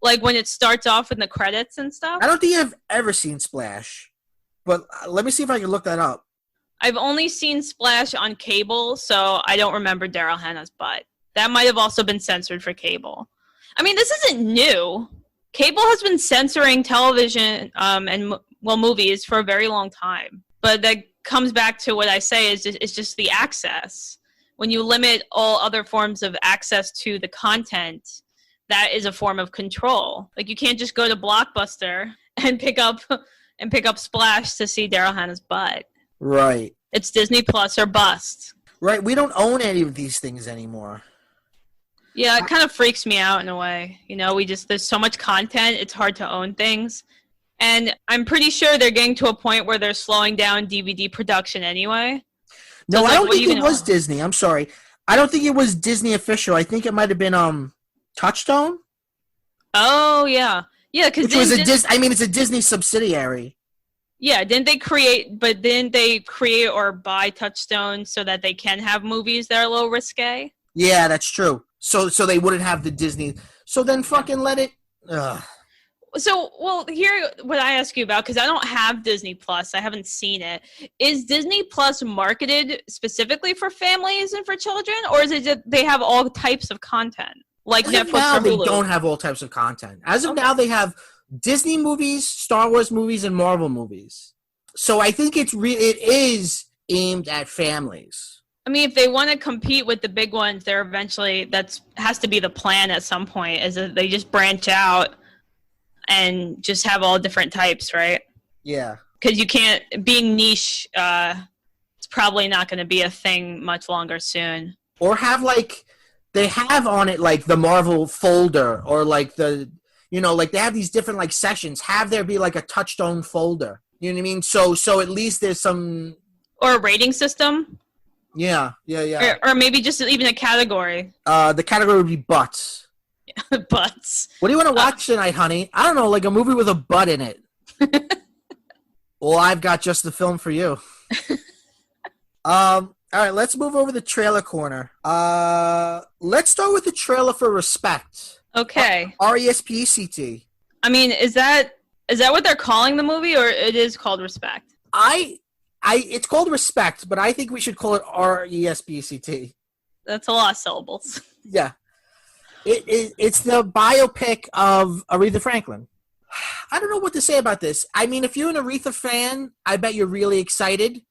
Like when it starts off in the credits and stuff? I don't think I've ever seen Splash, but let me see if I can look that up. I've only seen Splash on cable, so I don't remember Daryl Hannah's butt. That might have also been censored for cable. I mean, this isn't new. Cable has been censoring television and movies for a very long time. But that comes back to what I say is just the access. When you limit all other forms of access to the content, that is a form of control. Like, you can't just go to Blockbuster and pick up Splash to see Daryl Hannah's butt. Right. It's Disney Plus or bust. Right. We don't own any of these things anymore. Yeah, it kind of freaks me out in a way. There's so much content, it's hard to own things. And I'm pretty sure they're getting to a point where they're slowing down DVD production anyway. No, I don't think it was Disney. I'm sorry. I don't think it was Disney official. I think it might have been Touchstone. Oh, yeah. Yeah, because it's a Disney subsidiary. Yeah, didn't they create or buy Touchstone so that they can have movies that are a little risque? Yeah, that's true. So they wouldn't have the Disney. So then fucking let it. Ugh. So, here, what I ask you about, because I don't have Disney Plus, I haven't seen it. Is Disney Plus marketed specifically for families and for children, or is it just they have all types of content, like Netflix or Hulu? They don't have all types of content. As of now, they have Disney movies, Star Wars movies, and Marvel movies. So I think it is aimed at families. I mean, if they want to compete with the big ones, they're eventually, that has to be the plan at some point, is that they just branch out and just have all different types, right? Yeah. because you can't, being niche, it's probably not going to be a thing much longer soon. Or have like, they have on it like the Marvel folder, or like the, you know, like they have these different like sessions. Have there be like a Touchstone folder. You know what I mean? So at least there's some. Or a rating system. Yeah. Or maybe just even a category. The category would be butts. Yeah, butts. What do you want to watch tonight, honey? I don't know, like a movie with a butt in it. Well, I've got just the film for you. All right, let's move over to the trailer corner. Let's start with the trailer for Respect. Okay. RESPECT. I mean, is that what they're calling the movie, or it is called Respect? It's called Respect, but I think we should call it RESPECT. That's a lot of syllables. Yeah. It's the biopic of Aretha Franklin. I don't know what to say about this. I mean, if you're an Aretha fan, I bet you're really excited.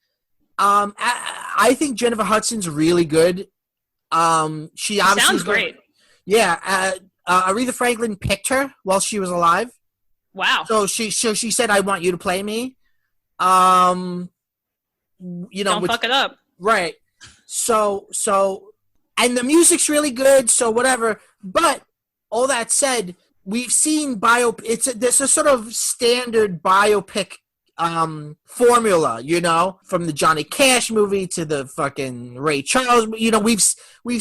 I think Jennifer Hudson's really good. She obviously sounds great. Yeah. Aretha Franklin picked her while she was alive. Wow. So she said, "I want you to play me." You know, don't fuck it up. Right. So, and the music's really good. So whatever. But all that said, we've seen there's a sort of standard biopic formula, you know, from the Johnny Cash movie to the fucking Ray Charles. You know, we've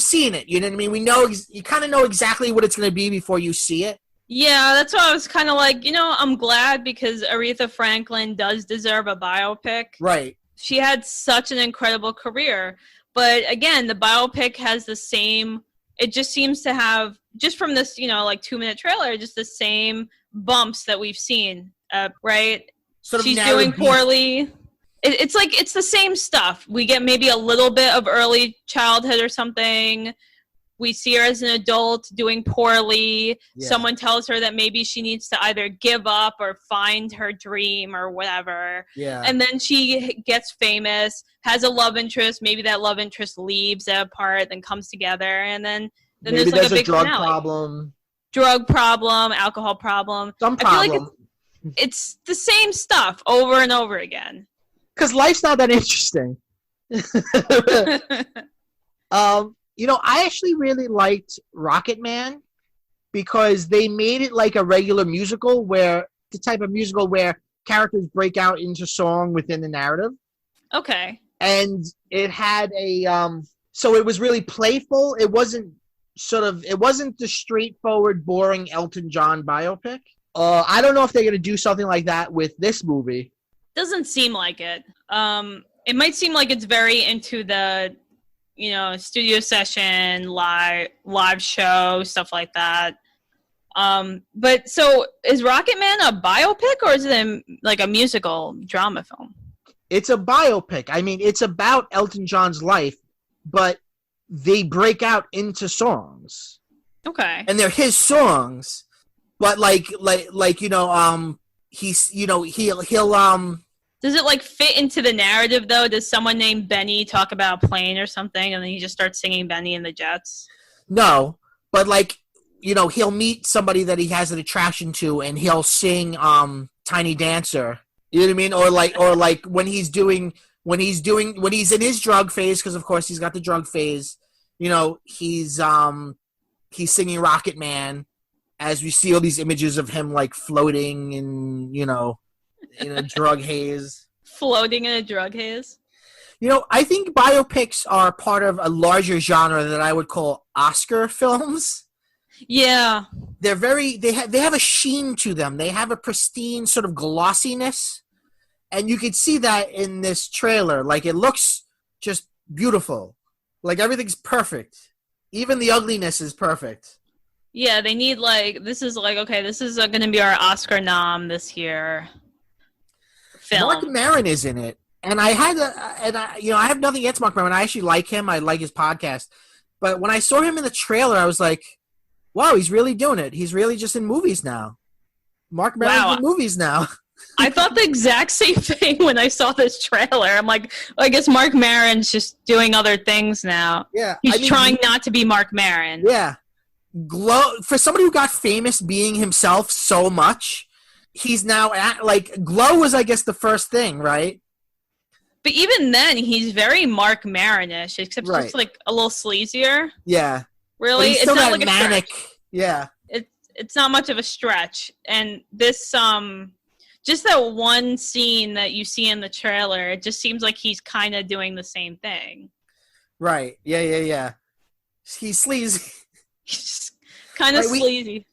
seen it. You know what I mean? We know, you kind of know exactly what it's going to be before you see it. Yeah, that's why I was kind of like, you know, I'm glad, because Aretha Franklin does deserve a biopic. Right. She had such an incredible career. But again, the biopic has the same, it just seems to have, just from this, you know, like 2-minute trailer, just the same bumps that we've seen, right? Sort of she's doing poorly. It's like, it's the same stuff. We get maybe a little bit of early childhood or something. We see her as an adult doing poorly. Yeah. Someone tells her that maybe she needs to either give up or find her dream or whatever. Yeah. And then she gets famous, has a love interest. Maybe that love interest leaves that part, then comes together. And then maybe there's like a big drug finale. problem. Drug problem, alcohol problem. Some problem. I feel like it's the same stuff over and over again. Because life's not that interesting. You know, I actually really liked Rocket Man because they made it like a regular musical, where the type of musical where characters break out into song within the narrative. Okay. And it had so it was really playful. It wasn't the straightforward, boring Elton John biopic. I don't know if they're going to do something like that with this movie. Doesn't seem like it. It might seem like it's very into the, you know, studio session, live show, stuff like that. But so is Rocket Man a biopic, or is it like a musical drama film? It's a biopic. I mean, it's about Elton John's life, but they break out into songs. Okay. And they're his songs, but like you know, he's, you know, he'll Does it like fit into the narrative though? Does someone named Benny talk about a plane or something, and then he just starts singing Benny and the Jets? No, but like, you know, he'll meet somebody that he has an attraction to, and he'll sing Tiny Dancer. You know what I mean? Or like when he's in his drug phase, because of course he's got the drug phase. You know, he's singing Rocket Man, as we see all these images of him like floating and, you know, in a drug haze. Floating in a drug haze? You know, I think biopics are part of a larger genre that I would call Oscar films. Yeah. They're they have a sheen to them. They have a pristine sort of glossiness. And you could see that in this trailer. Like, it looks just beautiful. Like, everything's perfect. Even the ugliness is perfect. Yeah, they need, like, this is going to be our Oscar nom this year. Film. Marc Maron is in it. And I have nothing against Marc Maron. I actually like him. I like his podcast. But when I saw him in the trailer, I was like, wow, he's really doing it. He's really just in movies now. Marc Maron's in movies now. I thought the exact same thing when I saw this trailer. I'm like, well, I guess Marc Maron's just doing other things now. Yeah. He's trying not to be Marc Maron. Yeah. For somebody who got famous being himself so much, he's now like Glow was, I guess, the first thing, right? But even then, he's very Marc Maron-ish, except just like a little sleazier. Yeah. Really, it's not like manic. Yeah. It's not much of a stretch, and this just that one scene that you see in the trailer, it just seems like he's kind of doing the same thing. Right. Yeah. He's sleazy. He's kind of sleazy.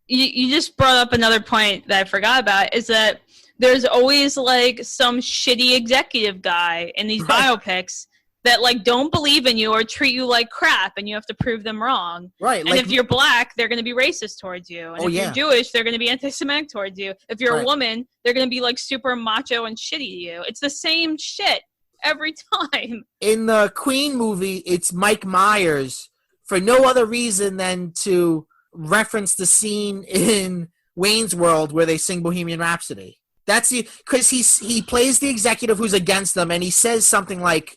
You just brought up another point that I forgot about, is that there's always like some shitty executive guy in these biopics that like don't believe in you or treat you like crap, and you have to prove them wrong. Right. And if you're black, they're going to be racist towards you. And if you're Jewish, they're going to be anti-Semitic towards you. If you're a woman, they're going to be like super macho and shitty to you. It's the same shit every time. In the Queen movie, it's Mike Myers for no other reason than to reference the scene in Wayne's World where they sing Bohemian Rhapsody. That's because he plays the executive who's against them, and he says something like,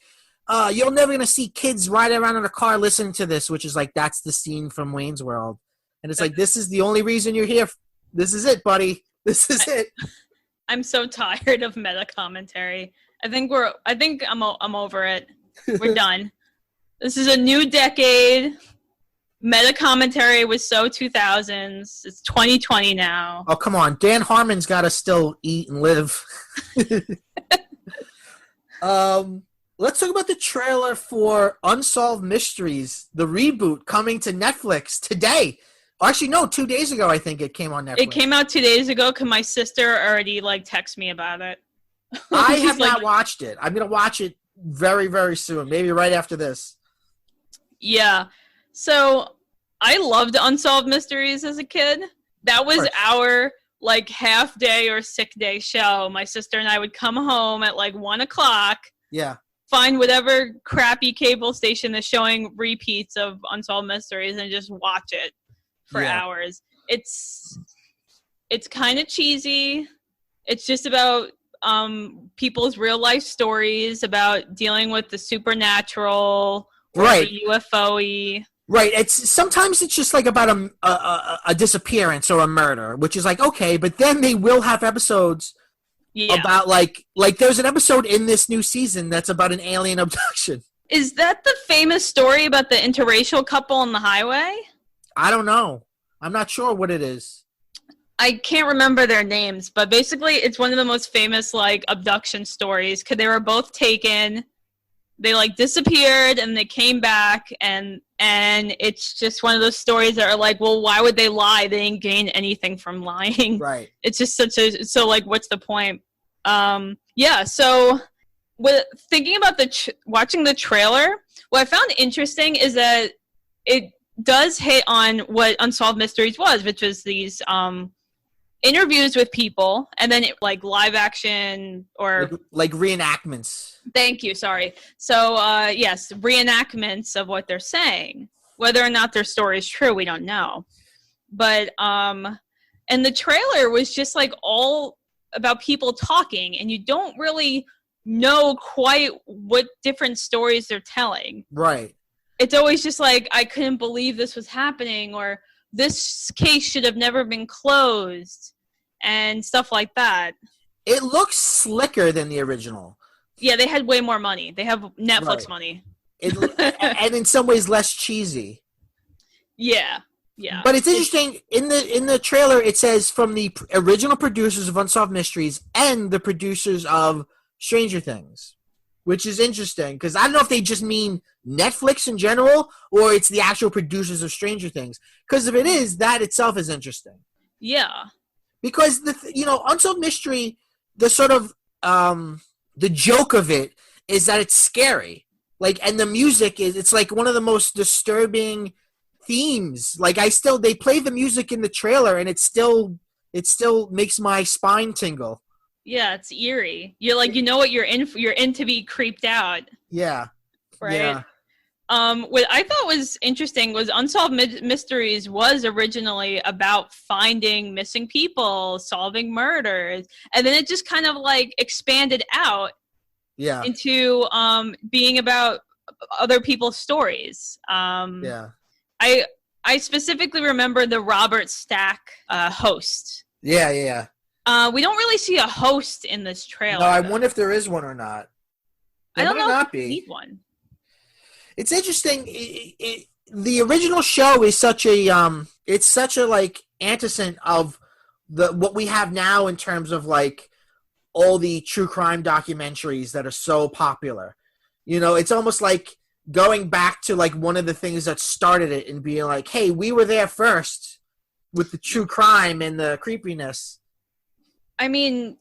you're never going to see kids riding around in a car listening to this, which is like, that's the scene from Wayne's World. And it's like, this is the only reason you're here. This is it, buddy. This is it. I'm so tired of meta commentary. I think I'm over it. We're done. This is a new decade. Meta commentary was so 2000s. It's 2020 now. Oh, come on. Dan Harmon's got to still eat and live. Let's talk about the trailer for Unsolved Mysteries, the reboot coming to Netflix today. Actually, no, 2 days ago, I think it came on Netflix. It came out 2 days ago because my sister already texted me about it. I have not watched it. I'm going to watch it very, very soon, maybe right after this. Yeah. So I loved Unsolved Mysteries as a kid. That was our half day or sick day show. My sister and I would come home at 1 o'clock. Yeah. Find whatever crappy cable station that's showing repeats of Unsolved Mysteries and just watch it for hours. It's kind of cheesy. It's just about people's real life stories about dealing with the supernatural, or the UFO-y. Right. Sometimes it's just about a disappearance or a murder, which is okay, but then they will have episodes about there's an episode in this new season that's about an alien abduction. Is that the famous story about the interracial couple on the highway? I don't know. I'm not sure what it is. I can't remember their names, but basically it's one of the most famous abduction stories because they were both taken. They disappeared and they came back, and it's just one of those stories that are well, why would they lie? They didn't gain anything from lying. Right. It's just what's the point? So with thinking about watching the trailer, what I found interesting is that it does hit on what Unsolved Mysteries was, which was these interviews with people, and then live action or reenactments. Thank you. Sorry. So yes, reenactments of what they're saying. Whether or not their story is true, we don't know. But and the trailer was just all about people talking, and you don't really know quite what different stories they're telling. Right. It's always just I couldn't believe this was happening, or this case should have never been closed, and stuff like that. It looks slicker than the original. Yeah, they had way more money. They have Netflix money. And in some ways less cheesy. Yeah. But it's interesting, in the trailer it says from the original producers of Unsolved Mysteries and the producers of Stranger Things, which is interesting because I don't know if they just mean Netflix in general or it's the actual producers of Stranger Things. Because if it is, that itself is interesting. Yeah. Because Unsolved Mystery, the sort of the joke of it is that it's scary. And the music it's one of the most disturbing themes. They play the music in the trailer and it still makes my spine tingle. Yeah, it's eerie. You're what you're in to be creeped out. Yeah. Right. Yeah. What I thought was interesting was Unsolved Mysteries was originally about finding missing people, solving murders, and then it just kind of expanded out into being about other people's stories. I specifically remember the Robert Stack host. Yeah. We don't really see a host in this trailer. No, I wonder if there is one or not. I don't know not if we be. need one. It's interesting. The original show is such a it's such a like antecedent of what we have now in terms of like all the true crime documentaries that are so popular. You know, it's almost like going back to like one of the things that started it and being like, hey, we were there first with the true crime and the creepiness. I mean,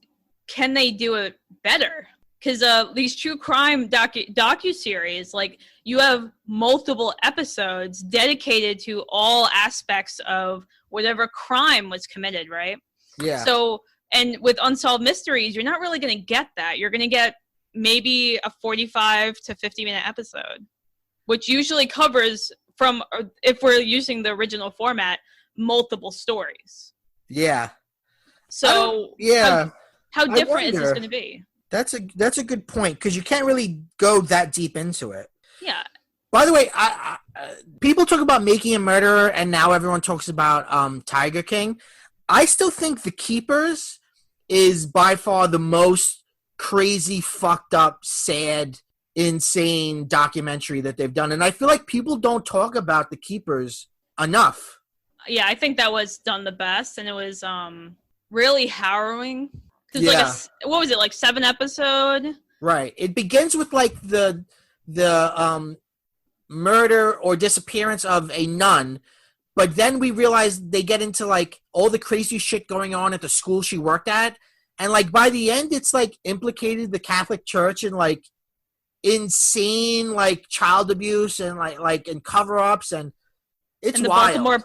can they do it better? Because these true crime docuseries, like, you have multiple episodes dedicated to all aspects of whatever crime was committed, right? Yeah. So, and with Unsolved Mysteries, you're not really going to get that. You're going to get maybe a 45 to 50-minute episode, which usually covers, from, if we're using the original format, multiple stories. Yeah. So, yeah. How different is this going to be? That's a good point, because you can't really go that deep into it. Yeah. By the way, people talk about Making a Murderer, and now everyone talks about Tiger King. I still think The Keepers is by far the most crazy, fucked up, sad, insane documentary that they've done. And I feel like people don't talk about The Keepers enough. Yeah, I think that was done the best, and it was really harrowing. Yeah. Like what was it, like 7 episode? Right. It begins with like the murder or disappearance of a nun, but then we realize they get into like all the crazy shit going on at the school she worked at, and like by the end it's like implicated the Catholic Church in like insane like child abuse and like and cover-ups, and it's and the wild. Baltimore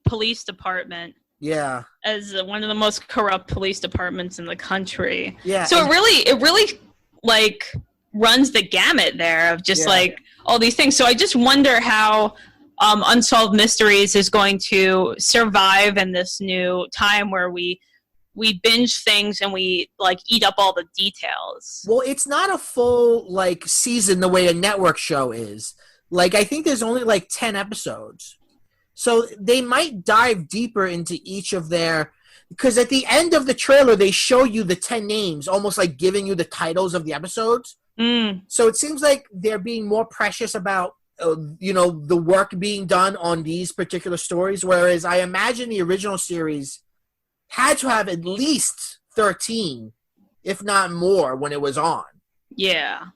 Police Department. Yeah. As one of the most corrupt police departments in the country. Yeah. So it really like runs the gamut there of just like all these things. So I just wonder how Unsolved Mysteries is going to survive in this new time where we binge things and we like eat up all the details. Well, it's not a full like season the way a network show is. Like, I think there's only like 10 episodes. So they might dive deeper into each of their, because at the end of the trailer, they show you the 10 names, almost like giving you the titles of the episodes. So it seems like they're being more precious about, the work being done on these particular stories. Whereas I imagine the original series had to have at least 13, if not more, when it was on. Yeah.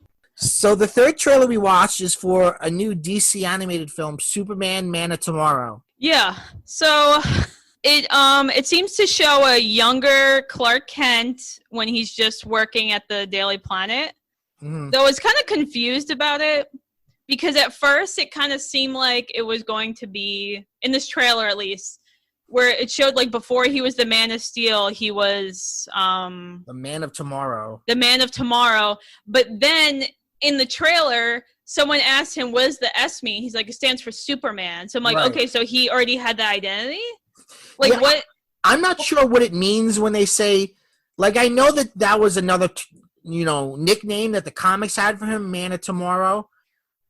So the third trailer we watched is for a new DC animated film, Superman: Man of Tomorrow. Yeah. So it seems to show a younger Clark Kent when he's just working at the Daily Planet. Mm-hmm. Though I was kind of confused about it because at first it kind of seemed like it was going to be, in this trailer at least, where it showed like before he was the Man of Steel, he was the Man of Tomorrow. The Man of Tomorrow. But then in the trailer, someone asked him, what does the S mean? He's like, it stands for Superman. So I'm like, right. Okay, so he already had the identity? Like, yeah, what? I'm not sure what it means when they say, like, I know that was another, nickname that the comics had for him, Man of Tomorrow.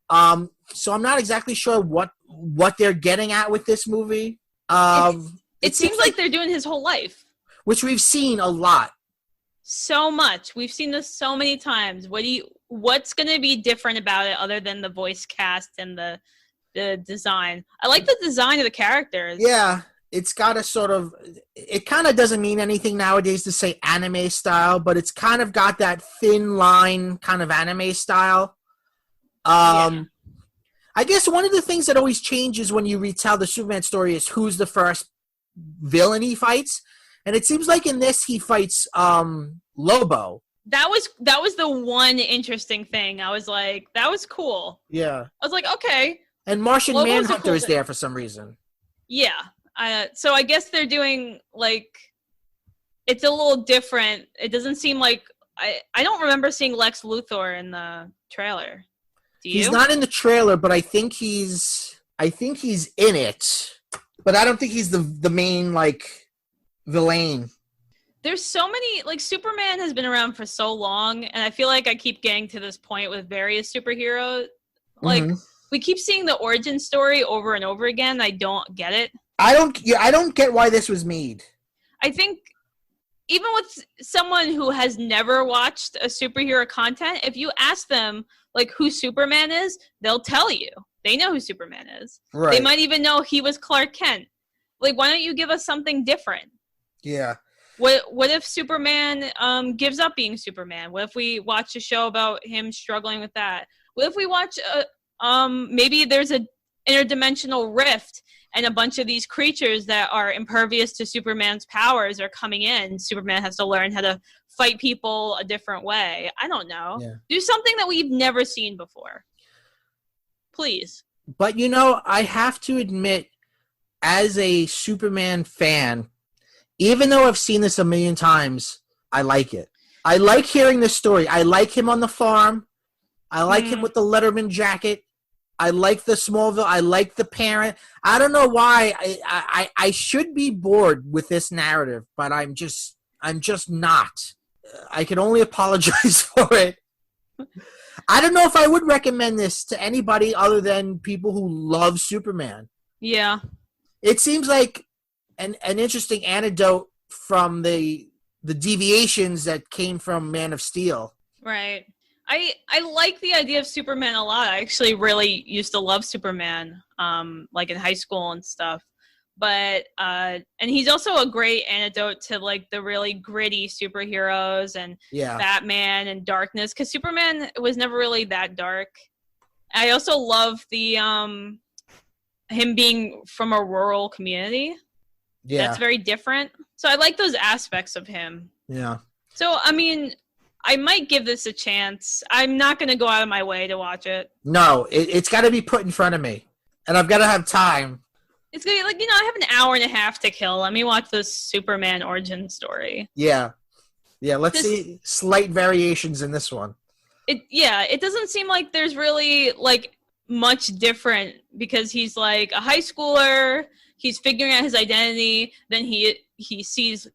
So I'm not exactly sure what they're getting at with this movie. It seems like they're doing his whole life. Which we've seen a lot. So much. We've seen this so many times. What's going to be different about it other than the voice cast and the design? I like the design of the characters. Yeah, it's got a sort of... It kind of doesn't mean anything nowadays to say anime style, but it's kind of got that thin line kind of anime style. I guess one of the things that always changes when you retell the Superman story is who's the first villain he fights. And it seems like in this he fights Lobo. That was the one interesting thing. I was like, that was cool. Yeah. I was like, okay. And Martian Manhunter is there for some reason. Yeah. So I guess they're doing, like, it's a little different. It doesn't seem like, I don't remember seeing Lex Luthor in the trailer. Do you? He's not in the trailer, but I think he's in it. But I don't think he's the main, like, villain. There's so many, like, Superman has been around for so long, and I feel like I keep getting to this point with various superheroes. Like, we keep seeing the origin story over and over again. I don't get it. I don't get why this was made. I think even with someone who has never watched a superhero content, if you ask them like who Superman is, they'll tell you. They know who Superman is. Right. They might even know he was Clark Kent. Like, why don't you give us something different? Yeah. What if Superman gives up being Superman? What if we watch a show about him struggling with that? What if we watch maybe there's a interdimensional rift and a bunch of these creatures that are impervious to Superman's powers are coming in. Superman has to learn how to fight people a different way. I don't know. Yeah. Do something that we've never seen before. Please. But, you know, I have to admit, as a Superman fan, even though I've seen this a million times, I like it. I like hearing this story. I like him on the farm. I like him with the Letterman jacket. I like the Smallville. I like the parent. I don't know why. I should be bored with this narrative, but I'm just not. I can only apologize for it. I don't know if I would recommend this to anybody other than people who love Superman. Yeah. It seems like an interesting anecdote from the deviations that came from Man of Steel. Right. I like the idea of Superman a lot. I actually really used to love Superman, like in high school and stuff. But and he's also a great antidote to like the really gritty superheroes and Batman and darkness, because Superman was never really that dark. I also love the him being from a rural community. Yeah, that's very different. So I like those aspects of him. Yeah. So I mean, I might give this a chance. I'm not going to go out of my way to watch it. No, it's got to be put in front of me, and I've got to have time. It's going to be like, I have an hour and a half to kill. Let me watch this Superman origin story. Yeah. Yeah, let's see slight variations in this one. It doesn't seem like there's really, like, much different, because he's, like, a high schooler. He's figuring out his identity. Then he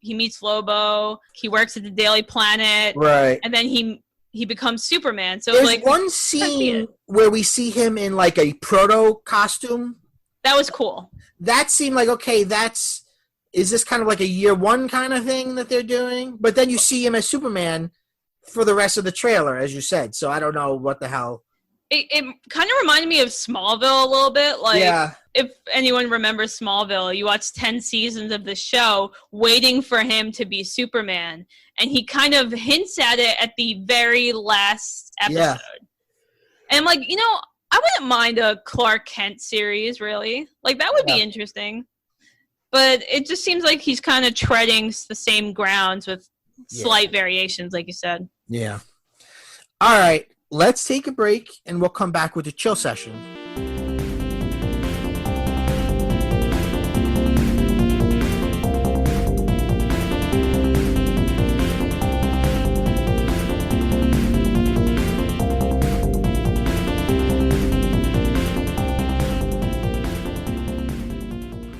meets Lobo. He works at the Daily Planet. Right. And then he becomes Superman. So there's like one scene where we see him in like a proto costume. That was cool. That seemed like, okay, is this kind of like a year one kind of thing that they're doing? But then you see him as Superman for the rest of the trailer, as you said. So I don't know what the hell. It kind of reminded me of Smallville a little bit. Like, if anyone remembers Smallville, you watch 10 seasons of the show waiting for him to be Superman. And he kind of hints at it at the very last episode. Yeah. And I'm like, I wouldn't mind a Clark Kent series, really. Like, that would be interesting. But it just seems like he's kind of treading the same grounds with slight variations, like you said. Yeah. All right. Let's take a break, and we'll come back with a chill session.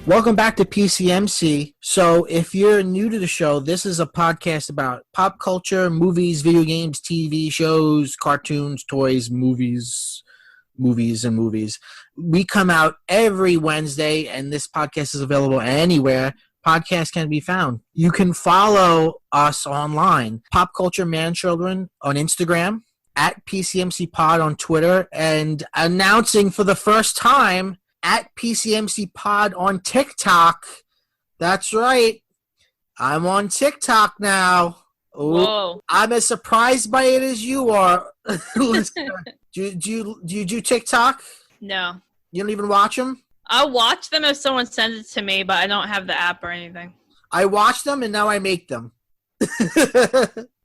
Welcome back to PCMC. So if you're new to the show, this is a podcast about pop culture, movies, video games, TV shows, cartoons, toys, movies. We come out every Wednesday, and this podcast is available anywhere podcasts can be found. You can follow us online, Pop Culture Man-Children on Instagram, at PCMC Pod on Twitter, and announcing for the first time, at PCMC Pod on TikTok. That's right. I'm on TikTok now. Whoa. I'm as surprised by it as you are. Do you do TikTok? No. You don't even watch them? I'll watch them if someone sends it to me, but I don't have the app or anything. I watch them, and now I make them.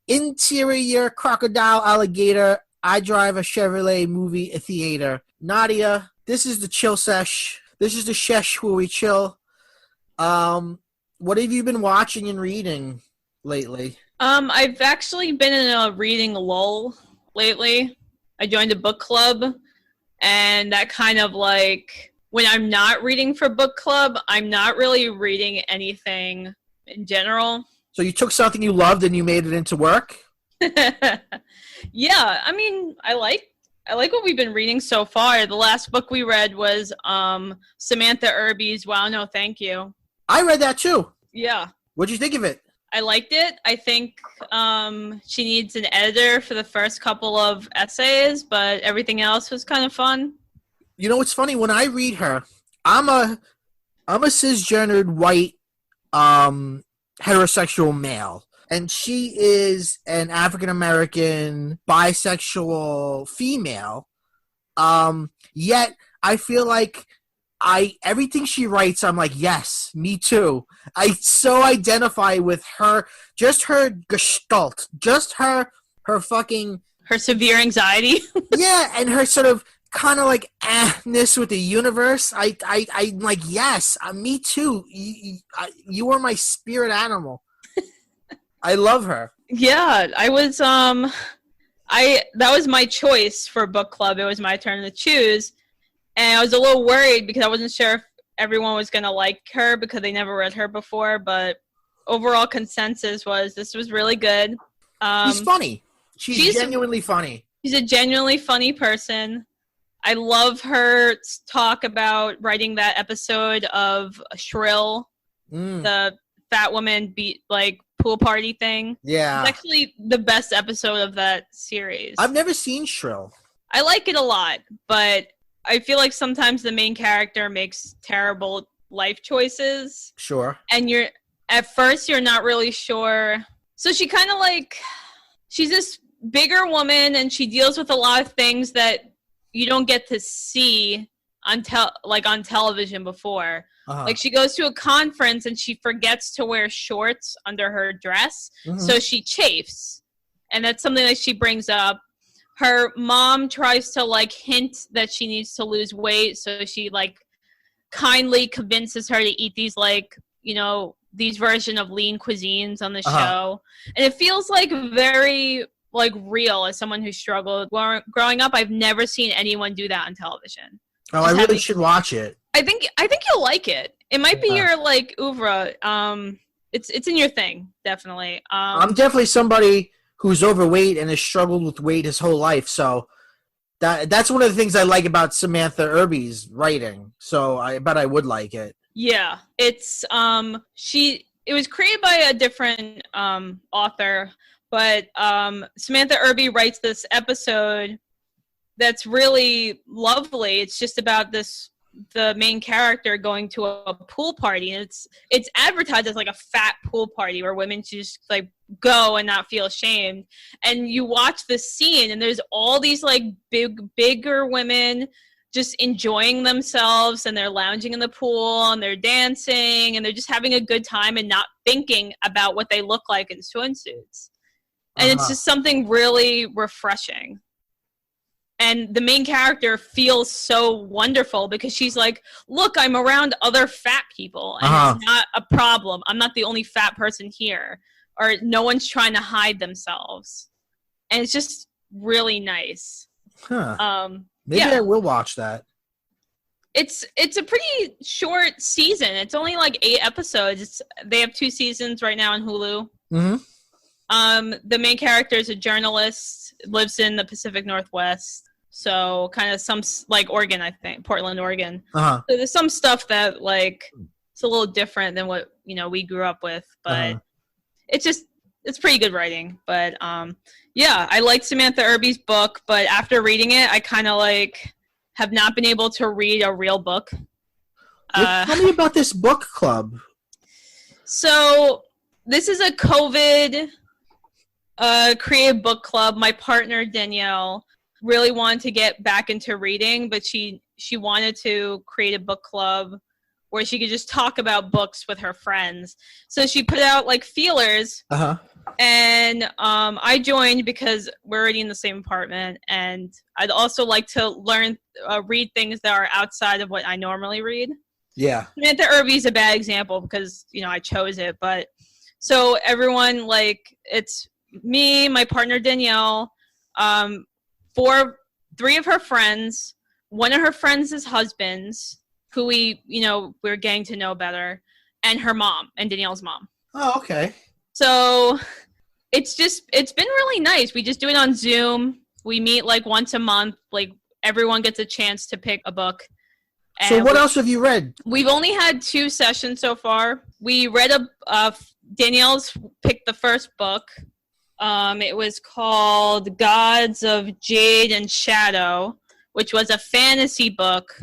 Interior Crocodile Alligator. I drive a Chevrolet movie theater. Nadia, this is the chill sesh. This is the shesh where we chill. What have you been watching and reading lately? I've actually been in a reading lull lately. I joined a book club, and that kind of like, when I'm not reading for book club, I'm not really reading anything in general. So you took something you loved and you made it into work? Yeah, I mean, I like what we've been reading so far. The last book we read was Samantha Irby's Wow, No, Thank You. I read that too. Yeah. What'd you think of it? I liked it. I think she needs an editor for the first couple of essays, but everything else was kind of fun. You know what's funny? When I read her, I'm a cisgendered white heterosexual male, and she is an African American bisexual female. Yet I feel like everything she writes, I'm like, yes, me too. I so identify with her, just her gestalt, just her fucking her severe anxiety. Yeah, and her sort of kind of like ness with the universe. I'm like, yes, me too. You are my spirit animal. I love her. Yeah, I was that was my choice for book club. It was my turn to choose. And I was a little worried because I wasn't sure if everyone was going to like her because they never read her before. But overall consensus was this was really good. She's funny. She's genuinely funny. She's a genuinely funny person. I love her talk about writing that episode of Shrill, the fat woman pool party thing. Yeah. It's actually the best episode of that series. I've never seen Shrill. I like it a lot, but I feel like sometimes the main character makes terrible life choices. Sure. And at first you're not really sure. So she kind of she's this bigger woman and she deals with a lot of things that you don't get to see on television before. Uh-huh. Like she goes to a conference and she forgets to wear shorts under her dress. Mm-hmm. So she chafes. And that's something that she brings up. Her mom tries to hint that she needs to lose weight, so she kindly convinces her to eat these these version of lean cuisines on the show, and it feels very real as someone who struggled growing up. I've never seen anyone do that on television. Oh, I really should watch it. I think you'll like it. It might be your oeuvre. It's in your thing, definitely. I'm definitely somebody who's overweight and has struggled with weight his whole life. So that's one of the things I like about Samantha Irby's writing. So I bet I would like it. Yeah, it's it was created by a different author, but Samantha Irby writes this episode that's really lovely. It's just about the main character going to a pool party, and it's advertised as a fat pool party where women just go and not feel ashamed. And you watch the scene and there's all these bigger women just enjoying themselves, and they're lounging in the pool and they're dancing and they're just having a good time and not thinking about what they look like in swimsuits. And it's just something really refreshing. And the main character feels so wonderful because she's like, look, I'm around other fat people, and it's not a problem. I'm not the only fat person here, or no one's trying to hide themselves. And it's just really nice. Maybe I will watch that. It's a pretty short season. It's only 8 episodes. They have 2 seasons right now on Hulu. Mm-hmm. The main character is a journalist, lives in the Pacific Northwest. So kind of some Oregon, I think, Portland, Oregon. So there's some stuff that it's a little different than what we grew up with, but it's pretty good writing. But yeah, I like Samantha Irby's book, but after reading it, I kind of have not been able to read a real book. Tell me about this book club. So this is a COVID creative book club. My partner Danielle really wanted to get back into reading, but she wanted to create a book club where she could just talk about books with her friends. So she put out feelers, and I joined because we're already in the same apartment, and I'd also like to read things that are outside of what I normally read. Yeah. Samantha Irby's a bad example because I chose it, but so everyone it's me, my partner Danielle, 3 of her friends, one of her friends' husbands, who we're getting to know better, and her mom, and Danielle's mom. Oh, okay. So it's been really nice. We just do it on Zoom. We meet once a month. Everyone gets a chance to pick a book. So what else have you read? We've only had 2 sessions so far. We read Danielle's picked the first book. It was called Gods of Jade and Shadow, which was a fantasy book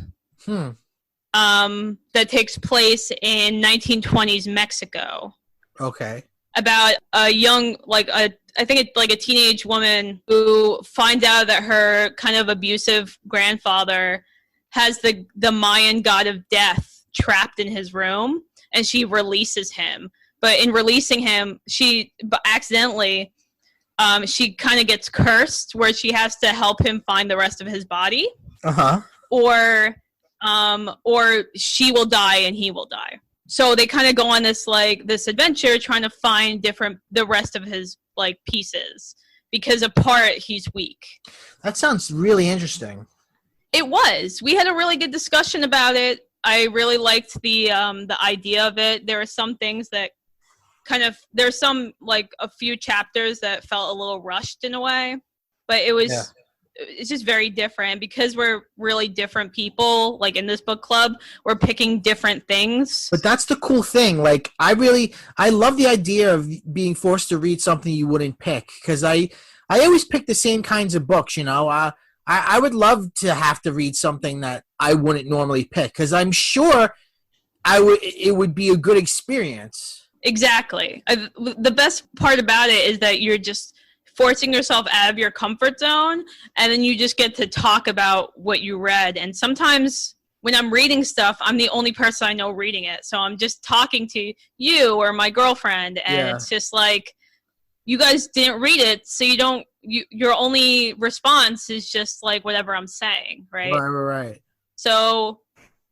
that takes place in 1920s Mexico. Okay. About a young, I think it's like a teenage woman who finds out that her kind of abusive grandfather has the Mayan god of death trapped in his room, and she releases him. But in releasing him, she accidentally, she kind of gets cursed, where she has to help him find the rest of his body. Or she will die and he will die. So they kind of go on this adventure trying to find the rest of his pieces, because apart he's weak. That sounds really interesting. It was. We had a really good discussion about it. I really liked the idea of it. There are some things that there's some a few chapters that felt a little rushed in a way, but it was. Yeah. It's just very different because we're really different people. In this book club, we're picking different things. But that's the cool thing. I love the idea of being forced to read something you wouldn't pick, because I always pick the same kinds of books. I would love to have to read something that I wouldn't normally pick, because I'm sure it would be a good experience. Exactly. The best part about it is that you're just forcing yourself out of your comfort zone, and then you just get to talk about what you read. And sometimes when I'm reading stuff, I'm the only person I know reading it, so I'm just talking to you or my girlfriend, and it's just you guys didn't read it, so your only response is just whatever I'm saying, right? Right. So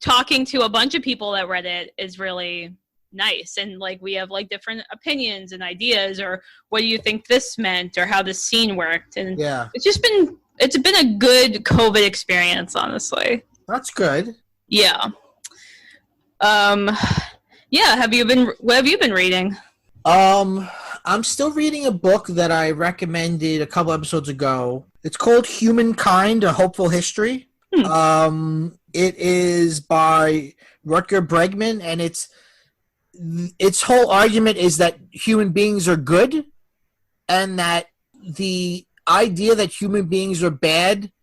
talking to a bunch of people that read it is really nice, and we have different opinions and ideas, or what do you think this meant, or how this scene worked, and it's been a good COVID experience, honestly. That's good. Yeah. What have you been reading? I'm still reading a book that I recommended a couple episodes ago. It's called Humankind: A Hopeful History. It is by Rutger Bregman, and its whole argument is that human beings are good, and that the idea that human beings are bad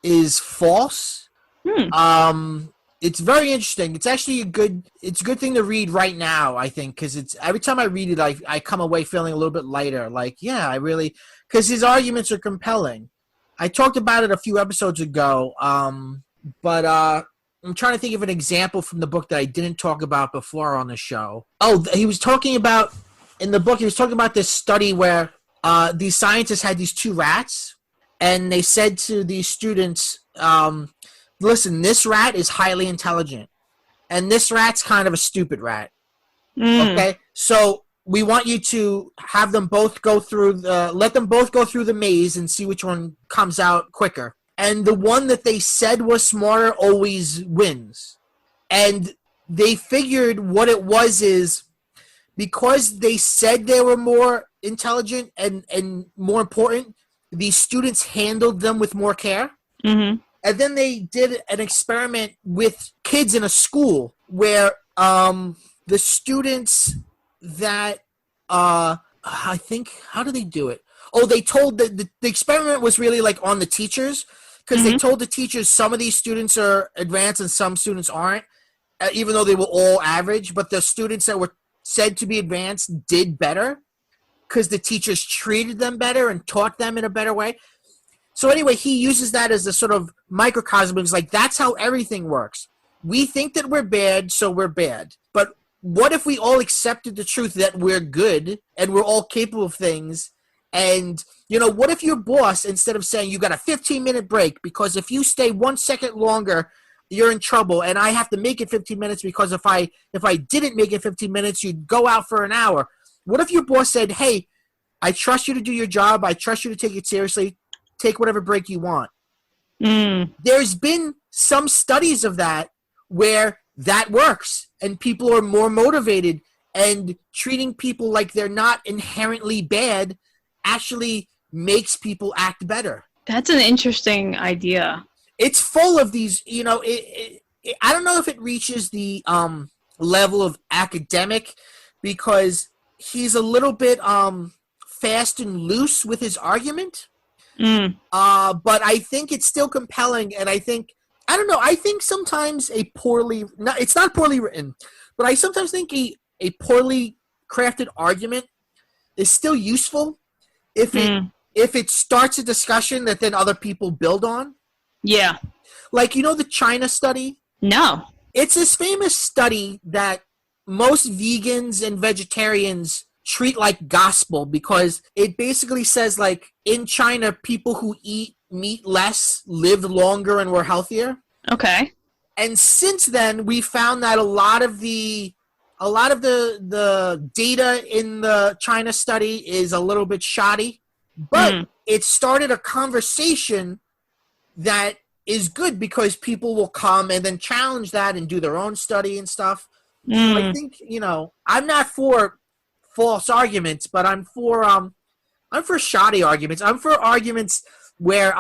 is false. It's very interesting. It's actually a good thing to read right now, I think, because every time I read it, I come away feeling a little bit lighter. Because his arguments are compelling. I talked about it a few episodes ago, but I'm trying to think of an example from the book that I didn't talk about before on the show. Oh, he was talking about this study where these scientists had these two rats, and they said to these students, listen, this rat is highly intelligent, and this rat's kind of a stupid rat. Okay? So we want you to have them both let them both go through the maze and see which one comes out quicker. And the one that they said was smarter always wins. And they figured what it was is because they said they were more intelligent and more important, these students handled them with more care. Mm-hmm. And then they did an experiment with kids in a school where the students that I think, how did they do it? Oh, they told the experiment was really on the teachers, because they told the teachers some of these students are advanced and some students aren't, even though they were all average. But the students that were said to be advanced did better because the teachers treated them better and taught them in a better way. So anyway, he uses that as a sort of microcosm. It's that's how everything works. We think that we're bad, so we're bad. But what if we all accepted the truth that we're good and we're all capable of things? And, what if your boss, instead of saying you got a 15-minute break because if you stay 1 second longer, you're in trouble, and I have to make it 15 minutes because if I didn't make it 15 minutes, you'd go out for an hour. What if your boss said, hey, I trust you to do your job. I trust you to take it seriously. Take whatever break you want. There's been some studies of that where that works, and people are more motivated, and treating people like they're not inherently bad actually makes people act better. That's an interesting idea. It's full of these, I don't know if it reaches the level of academic, because he's a little bit fast and loose with his argument. Mm. But I think it's still compelling, and I don't know, I think sometimes it's not poorly written, but I sometimes think a poorly crafted argument is still useful if it starts a discussion that then other people build on. Yeah. Like, the China study? No. It's this famous study that most vegans and vegetarians treat like gospel, because it basically says, like, in China, people who eat meat less lived longer and were healthier. Okay. And since then, we found that a lot of the data in the China study is a little bit shoddy, but it started a conversation that is good, because people will come and then challenge that and do their own study and stuff. So I think, I'm not for false arguments, but I'm for shoddy arguments. I'm for arguments where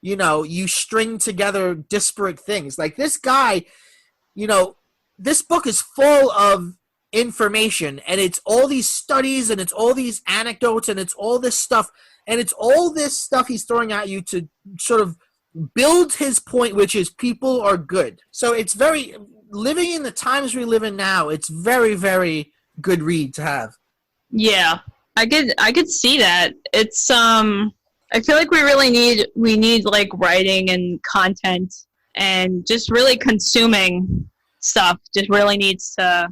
you string together disparate things. Like this guy, this book is full of information, and it's all these studies, and it's all these anecdotes, and it's all this stuff, and it's all this stuff he's throwing at you to sort of build his point, which is people are good. So it's living in the times we live in now, it's very, very good read to have. Yeah, I could see that. It's I feel like we need like writing and content, and just really consuming stuff just really needs to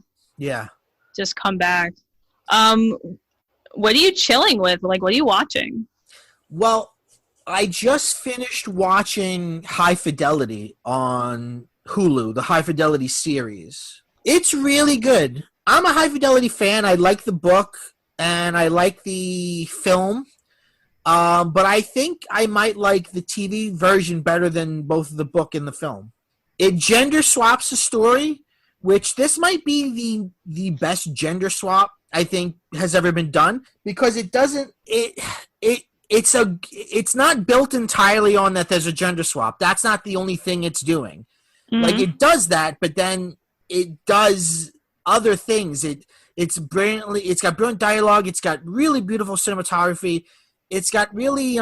just come back. What are you chilling with? Like, what are you watching? Well, I just finished watching High Fidelity on Hulu, the High Fidelity series. It's really good. I'm a High Fidelity fan. I like the book, and I like the film. But I think I might like the TV version better than both the book and the film. It gender swaps the story, which this might be the best gender swap I think has ever been done, because it doesn't it's not built entirely on that there's a gender swap. That's not the only thing it's doing. Like, it does that, but then it does other things. It's got brilliant dialogue. It's got really beautiful cinematography. It's got really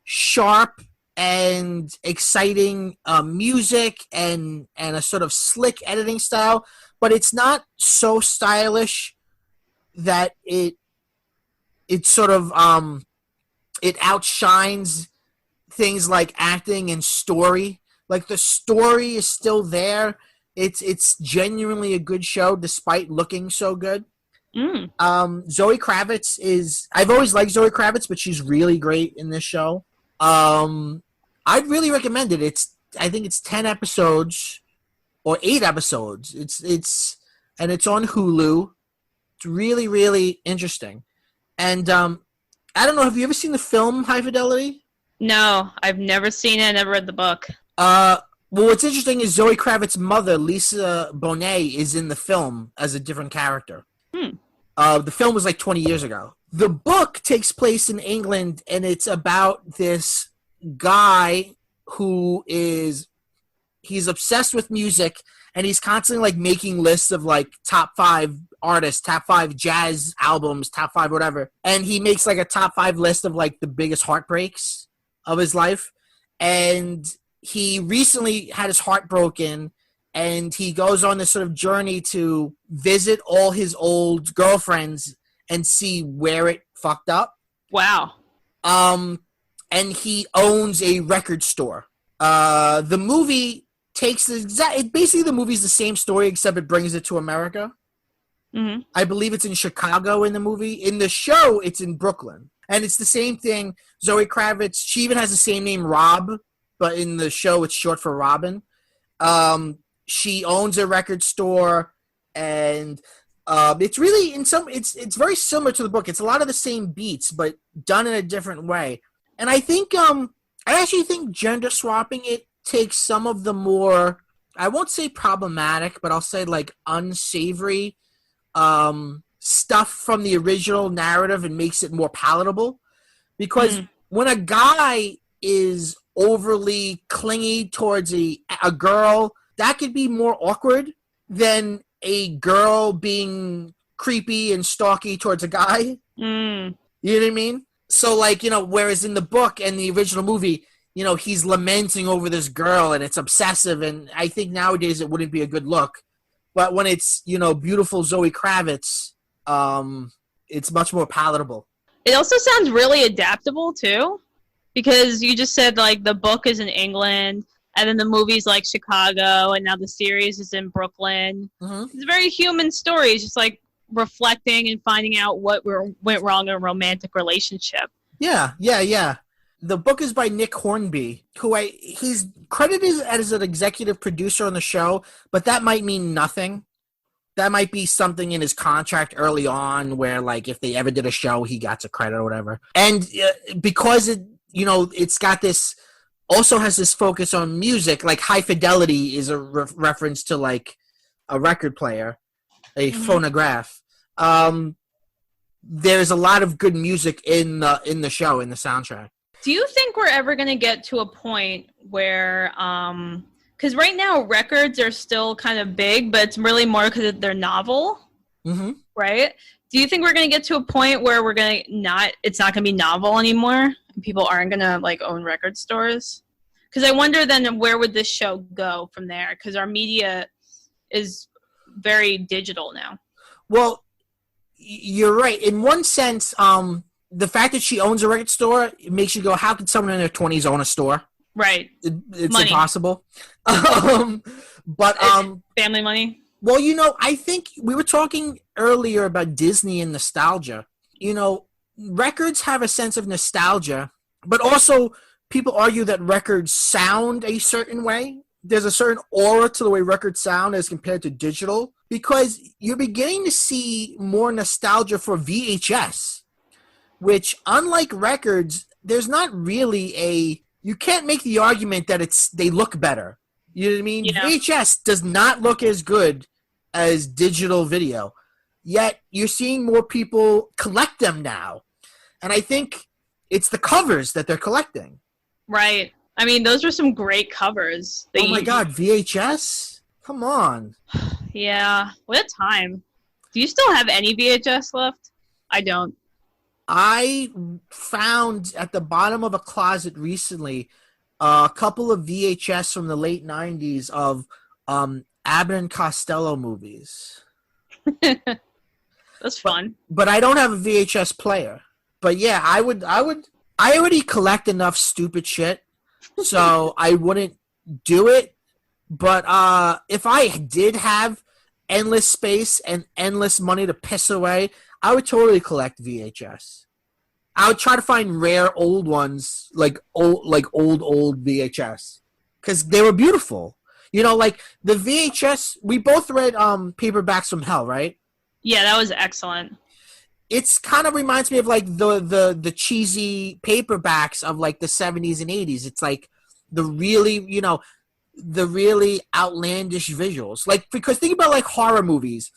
sharp and exciting music and a sort of slick editing style, but it's not so stylish that it sort of it outshines things like acting and story. Like, the story is still there. It's genuinely a good show despite looking so good. Zoe Kravitz I've always liked Zoe Kravitz, but she's really great in this show. I'd really recommend it. I think it's 10 episodes or 8 episodes. It's on Hulu. It's really, really interesting. And I don't know, have you ever seen the film High Fidelity? No, I've never seen it. Never read the book. Well, what's interesting is Zoe Kravitz's mother, Lisa Bonet, is in the film as a different character. The film was like 20 years ago. The book takes place in England, and it's about this guy who he's obsessed with music, and he's constantly like making lists of like top 5 artists, top 5 jazz albums, top 5 whatever. And he makes like a top 5 list of like the biggest heartbreaks of his life. And he recently had his heart broken, and he goes on this sort of journey to visit all his old girlfriends and see where it fucked up. Wow. And he owns a record store. The movie basically the movie's the same story, except it brings it to America. I believe it's in Chicago in the movie. In the show, it's in Brooklyn. And it's the same thing. Zoe Kravitz, she even has the same name, Rob, but in the show, it's short for Robin. She owns a record store, and it's really it's very similar to the book. It's a lot of the same beats, but done in a different way. And I think I actually think gender swapping it takes some of the more, I won't say problematic, but I'll say like unsavory stuff from the original narrative and makes it more palatable. Because when a guy is overly clingy towards a girl, that could be more awkward than a girl being creepy and stalky towards a guy. Mm. You know what I mean? So, like, whereas in the book and the original movie, he's lamenting over this girl and it's obsessive, and I think nowadays it wouldn't be a good look. But when it's, beautiful Zoe Kravitz, it's much more palatable. It also sounds really adaptable, too, because you just said, like, the book is in England, and then the movie's, like, Chicago, and now the series is in Brooklyn. Mm-hmm. It's a very human story. It's just, like, reflecting and finding out what went wrong in a romantic relationship. Yeah. The book is by Nick Hornby, he's credited as an executive producer on the show, but that might mean nothing. That might be something in his contract early on where, like, if they ever did a show, he got a credit or whatever. And because it's got this, also has this focus on music, like High Fidelity is a reference to, like, a record player, a phonograph. There's a lot of good music in the show, in the soundtrack. Do you think we're ever going to get to a point where, because right now records are still kind of big, but it's really more because they're novel, right? Do you think we're going to get to a point where it's not going to be novel anymore? And people aren't going to, like, own record stores? Because I wonder then where would this show go from there? Because our media is very digital now. Well, you're right. In one sense, the fact that she owns a record store, it makes you go, how could someone in their 20s own a store? Right. It's money. Impossible. But family money. Well, I think we were talking earlier about Disney and nostalgia. Records have a sense of nostalgia, but also people argue that records sound a certain way. There's a certain aura to the way records sound as compared to digital, because you're beginning to see more nostalgia for VHS, which, unlike records, there's not really you can't make the argument that they look better. You know what I mean? Yeah. VHS does not look as good as digital video, yet you're seeing more people collect them now. And I think it's the covers that they're collecting. Right. I mean, those were some great covers. Oh my God, VHS? Come on. Yeah. What a time. Do you still have any VHS left? I don't. I found at the bottom of a closet recently a couple of VHS from the late 90s of Abbott and Costello movies. That's fun. But I don't have a VHS player. But yeah, I already collect enough stupid shit, so I wouldn't do it. But if I did have endless space and endless money to piss away, I would totally collect VHS. I would try to find rare old ones, like old VHS, because they were beautiful. Like the VHS. We both read Paperbacks from Hell, right? Yeah, that was excellent. It's kind of reminds me of like the cheesy paperbacks of like the 70s and 80s. It's like the really outlandish visuals. Like, because think about like horror movies.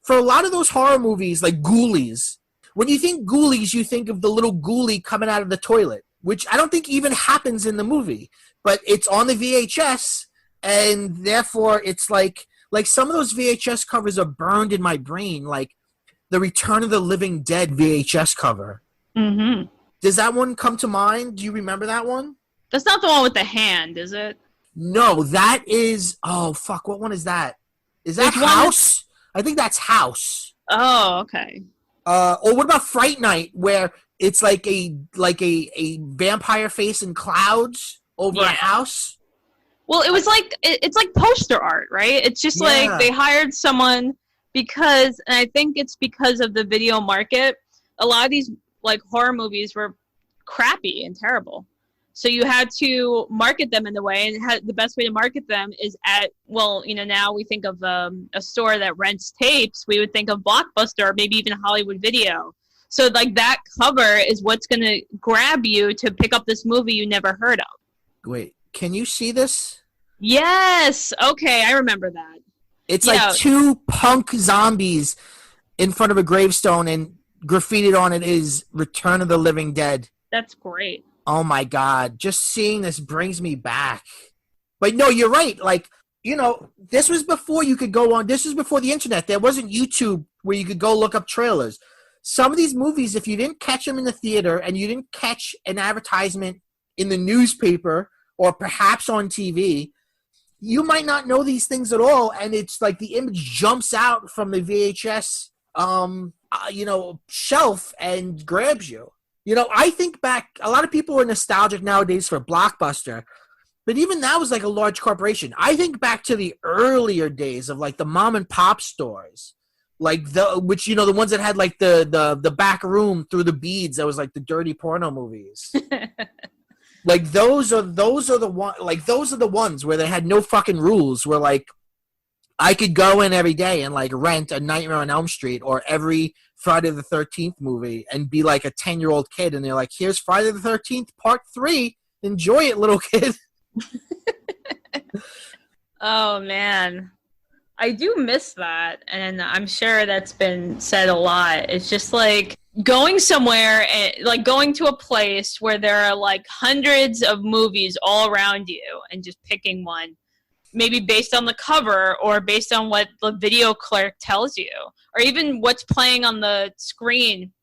For a lot of those horror movies, like Ghoulies, when you think Ghoulies, you think of the little ghoulie coming out of the toilet, which I don't think even happens in the movie, but it's on the VHS, and therefore it's like some of those VHS covers are burned in my brain, like the Return of the Living Dead VHS cover. Mm-hmm. Does that one come to mind? Do you remember that one? That's not the one with the hand, is it? No, that is... Oh, fuck, what one is that? Is that House? I think that's House. Oh, okay. Or what about Fright Night, where it's like a vampire face in clouds over a house? Well, it was like... It's like poster art, right? It's just like they hired someone... Because, and I think it's because of the video market, a lot of these like horror movies were crappy and terrible. So you had to market them in the way, and the best way to market them is now we think of a store that rents tapes. We would think of Blockbuster or maybe even Hollywood Video. So like that cover is what's going to grab you to pick up this movie you never heard of. Wait, can you see this? Yes. Okay, I remember that. It's like two punk zombies in front of a gravestone, and graffitied on it is Return of the Living Dead. That's great. Oh my God. Just seeing this brings me back. But no, you're right. Like, this was before you could go on. This was before the internet. There wasn't YouTube where you could go look up trailers. Some of these movies, if you didn't catch them in the theater and you didn't catch an advertisement in the newspaper or perhaps on TV, you might not know these things at all. And it's like the image jumps out from the VHS, shelf and grabs you. I think back, a lot of people are nostalgic nowadays for Blockbuster, but even that was like a large corporation. I think back to the earlier days of like the mom and pop stores, like the ones that had like the back room through the beads. That was like the dirty porno movies. Like those are the ones where they had no fucking rules. Where like I could go in every day and like rent a Nightmare on Elm Street or every Friday the 13th movie and be like a 10-year-old kid, and they're like, here's Friday the 13th part 3. Enjoy it, little kid. Oh man, I do miss that, and I'm sure that's been said a lot. It's just like going somewhere and like going to a place where there are like hundreds of movies all around you and just picking one, maybe based on the cover or based on what the video clerk tells you, or even what's playing on the screen.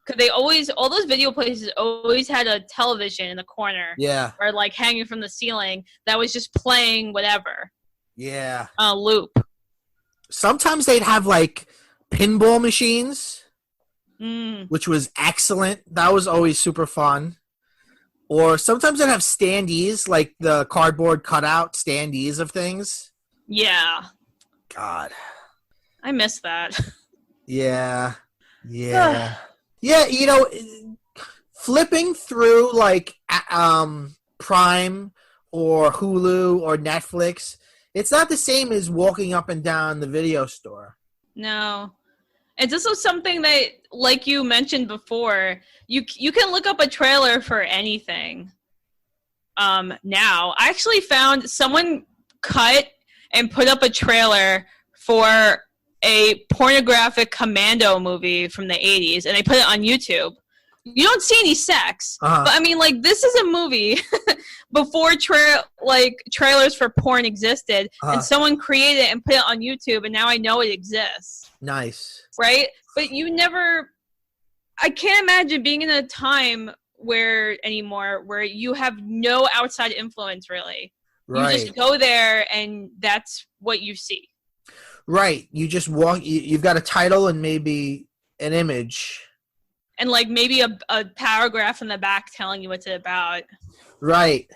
Because all those video places always had a television in the corner. Yeah. Or like hanging from the ceiling that was just playing whatever. Yeah. On a loop. Sometimes they'd have like pinball machines, which was excellent. That was always super fun. Or sometimes they'd have standees, like the cardboard cutout standees of things. Yeah. God. I miss that. Yeah. Yeah. Yeah, flipping through like Prime or Hulu or Netflix, it's not the same as walking up and down the video store. No. It's also something that, like you mentioned before, you can look up a trailer for anything. Now, I actually found someone cut and put up a trailer for a pornographic commando movie from the 80s, and they put it on YouTube. You don't see any sex, but I mean, like, this is a movie before trailers for porn existed, and someone created it and put it on YouTube, and now I know it exists. Nice. Right? But I can't imagine being in a time where you have no outside influence, really. Right. You just go there, and that's what you see. Right. You just walk. You've got a title and maybe an image. And like maybe a paragraph in the back telling you what it's about. Right.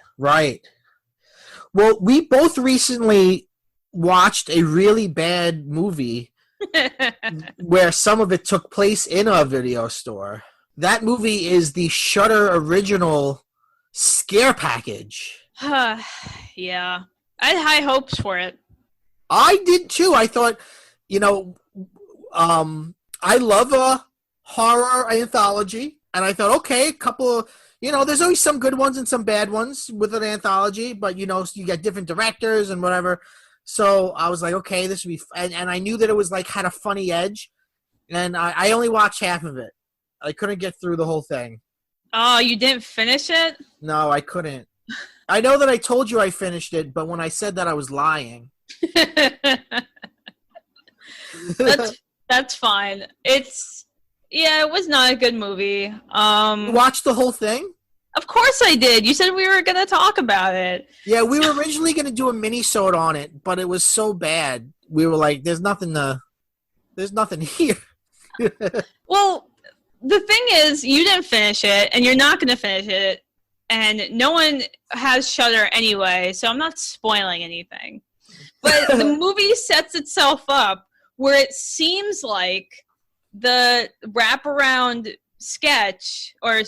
Well, we both recently watched a really bad movie where some of it took place in a video store. That movie is the Shudder original Scare Package. Yeah. I had high hopes for it. I did too. I thought, I love a horror anthology, and I thought, okay, a couple of, there's always some good ones and some bad ones with an anthology, but you get different directors and whatever. So I was like, okay, this would be, and I knew that it was like had a funny edge, and I only watched half of it. I couldn't get through the whole thing. Oh, you didn't finish it? No, I couldn't. I know that I told you I finished it, but when I said that, I was lying. That's fine. It was not a good movie. You watched the whole thing? Of course I did. You said we were going to talk about it. Yeah, we were originally going to do a mini-sode on it, but it was so bad. We were like, there's nothing here. Well, the thing is, you didn't finish it, and you're not going to finish it, and no one has Shudder anyway, so I'm not spoiling anything. But the movie sets itself up where it seems like the wraparound sketch or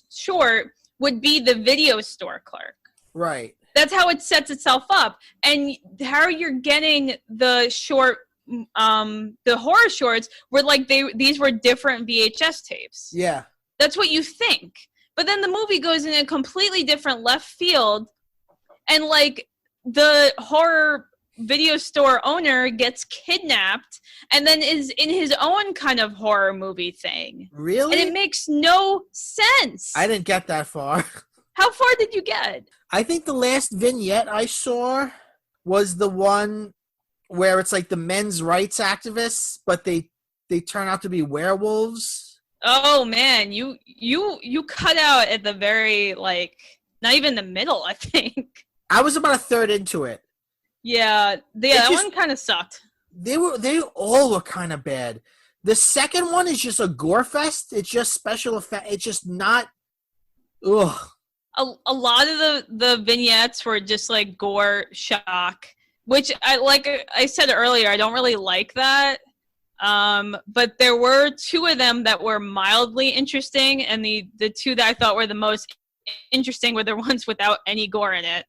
short would be the video store clerk. Right. That's how it sets itself up. And how you're getting the short, the horror shorts were like these were different VHS tapes. Yeah. That's what you think. But then the movie goes in a completely different left field, and like the horror video store owner gets kidnapped and then is in his own kind of horror movie thing. Really? And it makes no sense. I didn't get that far. How far did you get? I think the last vignette I saw was the one where it's like the men's rights activists, but they they turn out to be werewolves. Oh man, you cut out at the very, like, not even the middle, I think. I was about a third into it. Yeah, that one kind of sucked. They all were kind of bad. The second one is just a gore fest. It's just special effect. It's just not. Ugh. A lot of the vignettes were just like gore shock, which I said earlier, I don't really like that. But there were two of them that were mildly interesting, and the two that I thought were the most interesting were the ones without any gore in it.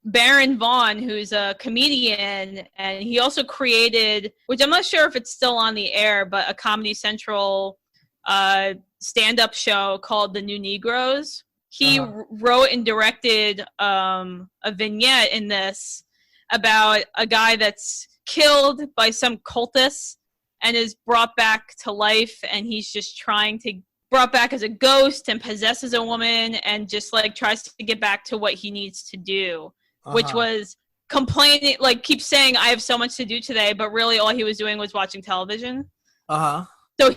Baron Vaughn, who's a comedian, and he also created, which I'm not sure if it's still on the air, but a Comedy Central stand-up show called The New Negroes. He wrote and directed a vignette in this about a guy that's killed by some cultists and is brought back to life, and he's just brought back as a ghost and possesses a woman and just like tries to get back to what he needs to do. Which was complaining, like, keeps saying, I have so much to do today, but really all he was doing was watching television. So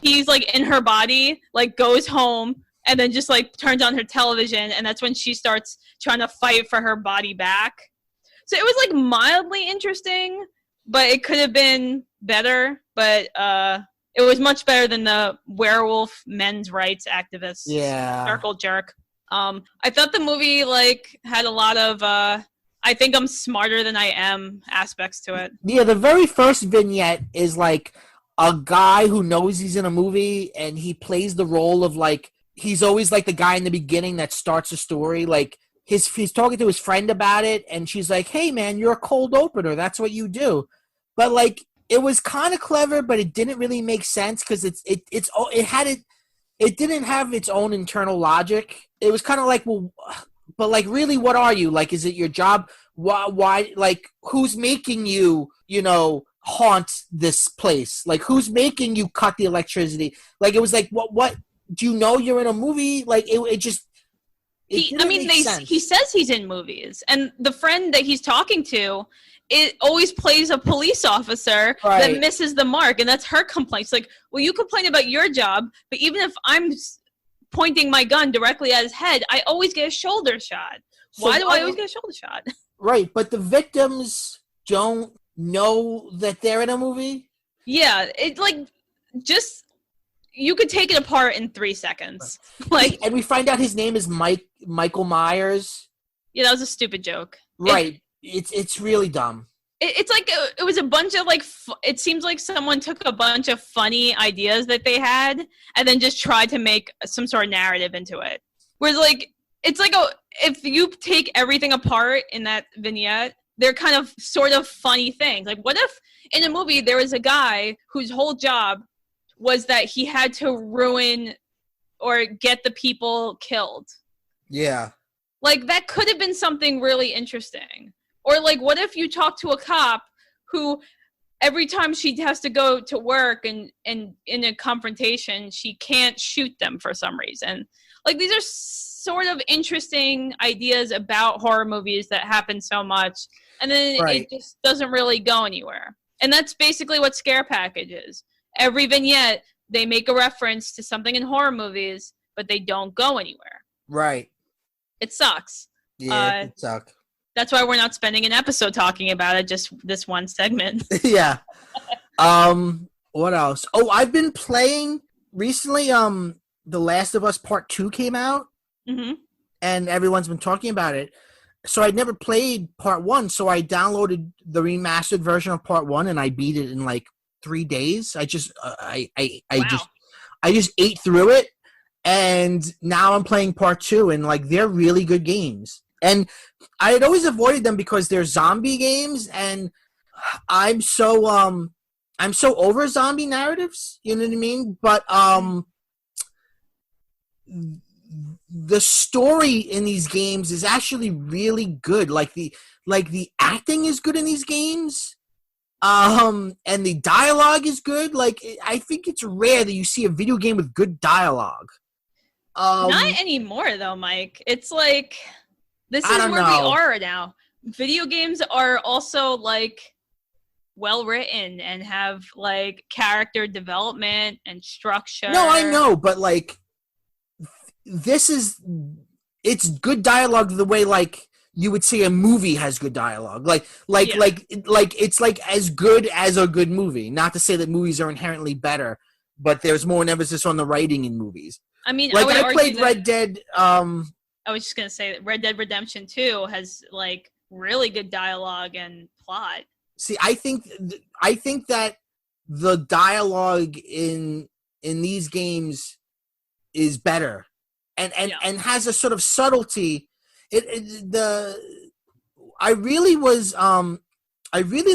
he's, like, in her body, like, goes home, and then just, like, turns on her television, and that's when she starts trying to fight for her body back. So it was, like, mildly interesting, but it could have been better, but it was much better than the werewolf men's rights activist circle jerk. I thought the movie, like, had a lot of... I think I'm smarter than I am aspects to it. Yeah, the very first vignette is like a guy who knows he's in a movie and he plays the role of like, he's always like the guy in the beginning that starts a story. Like he's talking to his friend about it and she's like, hey man, you're a cold opener. That's what you do. But like, it was kind of clever, but it didn't really make sense because it didn't have its own internal logic. It was kind of like, well, but, like, really, what are you? Like, is it your job? Why, like, who's making you, haunt this place? Like, who's making you cut the electricity? Like, it was like, what? Do you know you're in a movie? Like, it just... He says he's in movies. And the friend that he's talking to, it always plays a police officer that misses the mark. And that's her complaint. It's like, well, you complain about your job, but even if I'm... pointing my gun directly at his head, I always get a shoulder shot. Why do I always get a shoulder shot? Right, but the victims don't know that they're in a movie? Yeah, it like just you could take it apart in 3 seconds. Like, and we find out his name is Michael Myers. Yeah, that was a stupid joke. Right. It's really dumb. It's like it was a bunch of like it seems like someone took a bunch of funny ideas that they had and then just tried to make some sort of narrative into it. Whereas like it's like if you take everything apart in that vignette, they're kind of sort of funny things. Like what if in a movie there was a guy whose whole job was that he had to ruin or get the people killed? Yeah. Like that could have been something really interesting. Or, like, what if you talk to a cop who every time she has to go to work and in a confrontation, she can't shoot them for some reason? Like, these are sort of interesting ideas about horror movies that happen so much. And then it just doesn't really go anywhere. And that's basically what Scare Package is. Every vignette, they make a reference to something in horror movies, but they don't go anywhere. Right. It sucks. Yeah, it sucks. That's why we're not spending an episode talking about it, just this one segment. Yeah. What else? Oh, I've been playing recently. The Last of Us Part 2 came out, and everyone's been talking about it. So I'd never played Part 1, so I downloaded the remastered version of Part 1, and I beat it in like 3 days. I just ate through it, and now I'm playing Part 2, and like they're really good games. And I had always avoided them because they're zombie games, and I'm so over zombie narratives. You know what I mean? But the story in these games is actually really good. Like the acting is good in these games, and the dialogue is good. Like I think it's rare that you see a video game with good dialogue. Not anymore, though, Mike. It's like. This is where we are now. Video games are also like well written and have like character development and structure. No, I know, but like it's good dialogue the way like you would say a movie has good dialogue. Like it's like as good as a good movie. Not to say that movies are inherently better, but there's more emphasis on the writing in movies. I mean, like I played Red Dead. I was just gonna say that Red Dead Redemption 2 has like really good dialogue and plot. See, I think that the dialogue in these games is better, and has a sort of subtlety. I really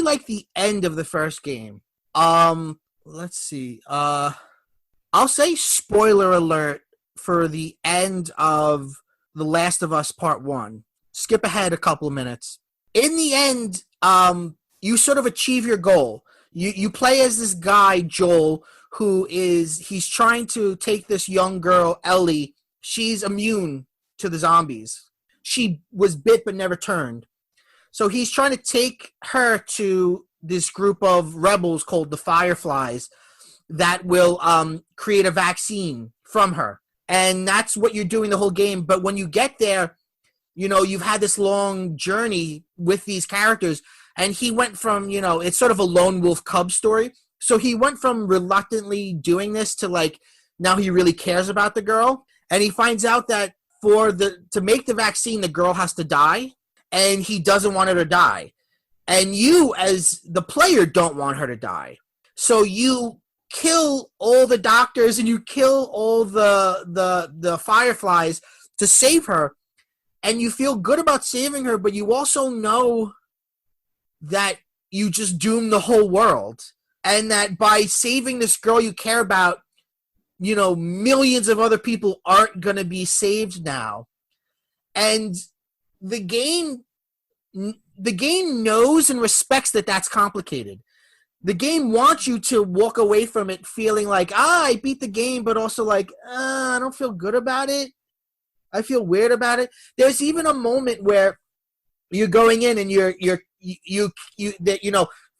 like the end of the first game. Let's see. I'll say spoiler alert for the end of The Last of Us Part 1. Skip ahead a couple of minutes. In the end, you sort of achieve your goal. You play as this guy, Joel, he's trying to take this young girl, Ellie. She's immune to the zombies. She was bit but never turned. So he's trying to take her to this group of rebels called the Fireflies that will create a vaccine from her. And that's what you're doing the whole game. But when you get there, you know, you've had this long journey with these characters. And he went from, you know, it's sort of a lone wolf cub story. So he went from reluctantly doing this to like, now he really cares about the girl. And he finds out that to make the vaccine, the girl has to die. And he doesn't want her to die. And you, as the player, don't want her to die. So you kill all the doctors and you kill all the Fireflies to save her. And you feel good about saving her, but you also know that you just doomed the whole world. And that by saving this girl you care about, you know, millions of other people aren't going to be saved now. And the game knows and respects that that's complicated. The game wants you to walk away from it feeling like, I beat the game, but also like, I don't feel good about it. I feel weird about it. There's even a moment where you're going in and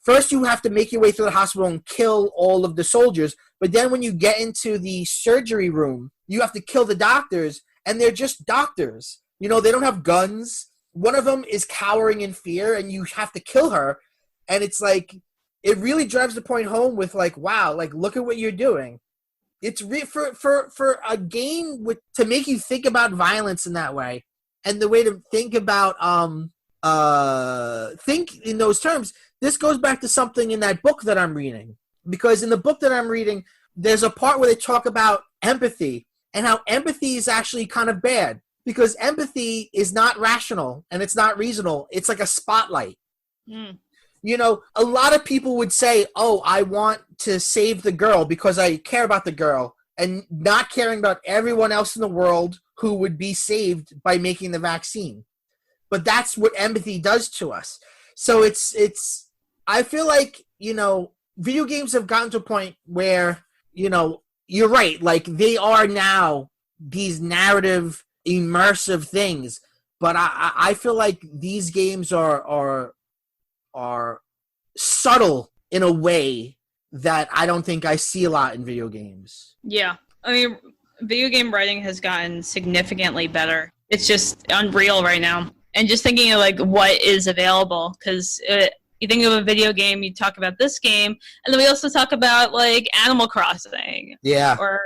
first you have to make your way through the hospital and kill all of the soldiers. But then when you get into the surgery room, you have to kill the doctors, and they're just doctors. You know, they don't have guns. One of them is cowering in fear, and you have to kill her. And it's like, it really drives the point home with like, wow, like look at what you're doing. It's for a game to make you think about violence in that way, and the way to think about think in those terms. This goes back to something in that book that I'm reading, because in the book that I'm reading, there's a part where they talk about empathy and how empathy is actually kind of bad, because empathy is not rational and it's not reasonable. It's like a spotlight. Mm. You know, a lot of people would say, oh, I want to save the girl because I care about the girl, and not caring about everyone else in the world who would be saved by making the vaccine. But that's what empathy does to us. So it's I feel like, you know, video games have gotten to a point where, you know, you're right. Like, they are now these narrative, immersive things. But I feel like these games are subtle in a way that I don't think I see a lot in video games. Yeah. I mean, video game writing has gotten significantly better. It's just unreal right now. And just thinking of, like, what is available, because you think of a video game, you talk about this game, and then we also talk about, like, Animal Crossing. Yeah. Or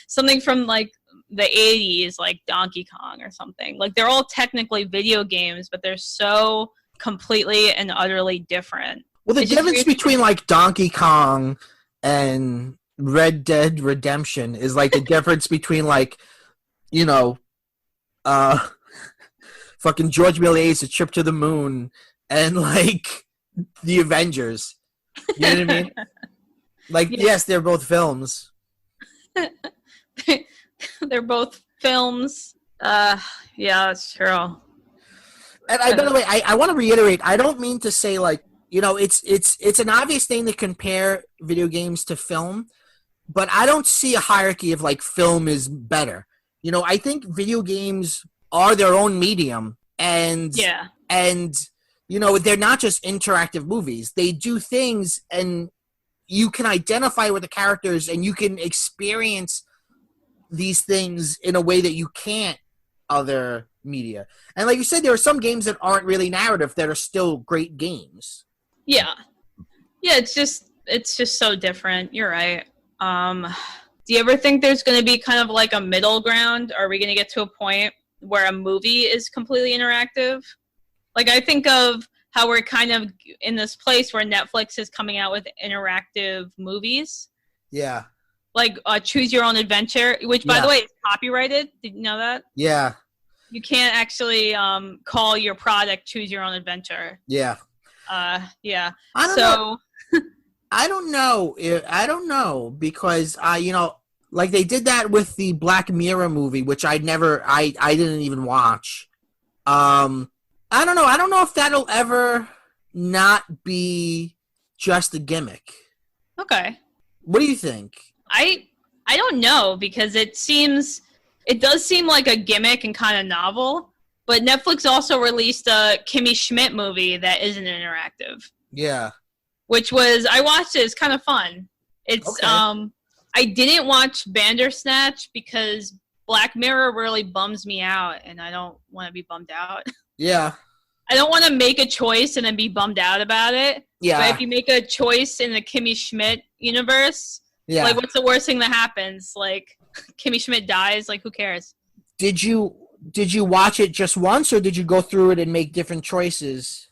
something from, like, the 80s, like Donkey Kong or something. Like, they're all technically video games, but they're so completely and utterly different. Well, the difference between, like, Donkey Kong and Red Dead Redemption is, like, the difference between, like, you know, fucking George Méliès, A Trip to the Moon, and, like, The Avengers. You know what I mean? Like, yeah. Yes, they're both films. They're both films. Yeah, that's true. And by the way, I want to reiterate, I don't mean to say, like, you know, it's an obvious thing to compare video games to film, but I don't see a hierarchy of, like, film is better. You know, I think video games are their own medium, and they're not just interactive movies. They do things, and you can identify with the characters, and you can experience these things in a way that you can't other media. And like you said, there are some games that aren't really narrative that are still great games. Yeah. Yeah, it's just so different. You're right. Do you ever think there's going to be kind of like a middle ground? Are we going to get to a point where a movie is completely interactive? Like, I think of how we're kind of in this place where Netflix is coming out with interactive movies. Yeah. Like Choose Your Own Adventure, which, by the way, is copyrighted. Did you know that? Yeah. You can't actually call your product Choose Your Own Adventure. Yeah. Yeah. I don't know because like they did that with the Black Mirror movie, which I didn't even watch. I don't know. I don't know if that'll ever not be just a gimmick. Okay. What do you think? I don't know, because it does seem like a gimmick and kind of novel, but Netflix also released a Kimmy Schmidt movie that isn't interactive. Yeah. Which I watched it. It's kind of fun. It's okay. I didn't watch Bandersnatch because Black Mirror really bums me out, and I don't want to be bummed out. Yeah. I don't want to make a choice and then be bummed out about it. Yeah. But if you make a choice in the Kimmy Schmidt universe, like, what's the worst thing that happens? Like, Kimmy Schmidt dies. Like, who cares? Did you watch it just once, or did you go through it and make different choices?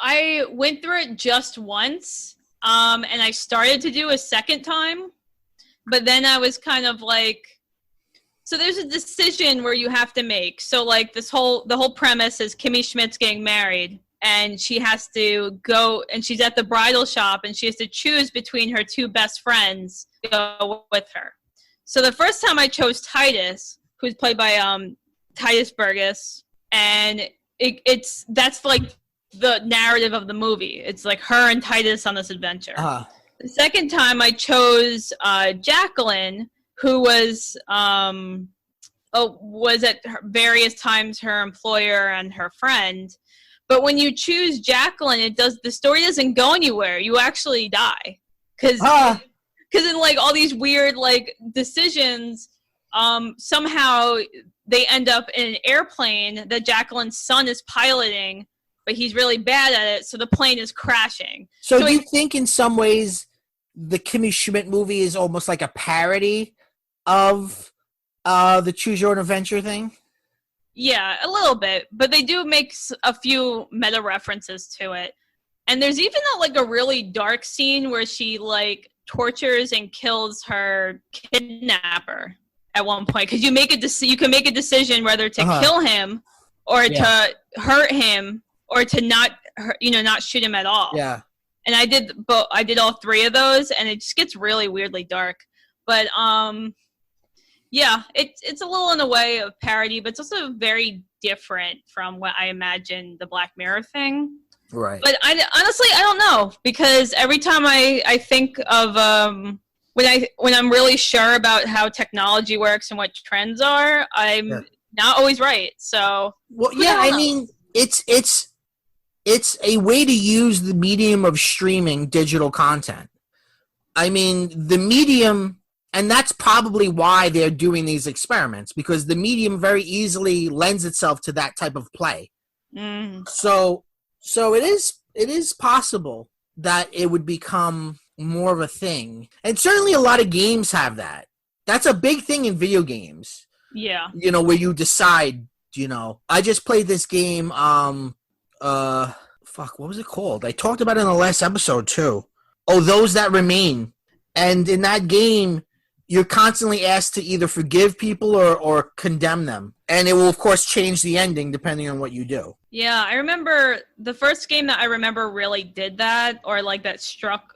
I went through it just once, and I started to do a second time, but then I was kind of like, so there's a decision where you have to make. So like the whole premise is Kimmy Schmidt's getting married, and she has to go, and she's at the bridal shop, and she has to choose between her two best friends to go with her. So the first time I chose Titus, who's played by Titus Burgess, and that's like the narrative of the movie. It's like her and Titus on this adventure. The second time I chose Jacqueline, who was at various times her employer and her friend. But when you choose Jacqueline, the story doesn't go anywhere. You actually die. Because in like all these weird like decisions, somehow they end up in an airplane that Jacqueline's son is piloting, but he's really bad at it, so the plane is crashing. So do you think in some ways the Kimmy Schmidt movie is almost like a parody of the Choose Your Own Adventure thing? Yeah, a little bit, but they do make a few meta references to it. And there's even a really dark scene where she like tortures and kills her kidnapper at one point, because you can make a decision whether to kill him or to hurt him or to not shoot him at all. Yeah. And I did all three of those, and it just gets really weirdly dark. But yeah, it's a little in the way of parody, but it's also very different from what I imagine the Black Mirror thing. Right. But honestly, I don't know, because every time I think of when I'm really sure about how technology works and what trends are, I'm not always right. So I mean, it's a way to use the medium of streaming digital content. I mean, the medium, and that's probably why they're doing these experiments, because the medium very easily lends itself to that type of play. Mm. So it is possible that it would become more of a thing. And certainly a lot of games have that. That's a big thing in video games. Yeah. Where you decide, I just played this game, what was it called? I talked about it in the last episode too. Oh, Those That Remain. And in that game, you're constantly asked to either forgive people or condemn them. And it will, of course, change the ending depending on what you do. Yeah, I remember the first game that I remember really did that, or like that struck,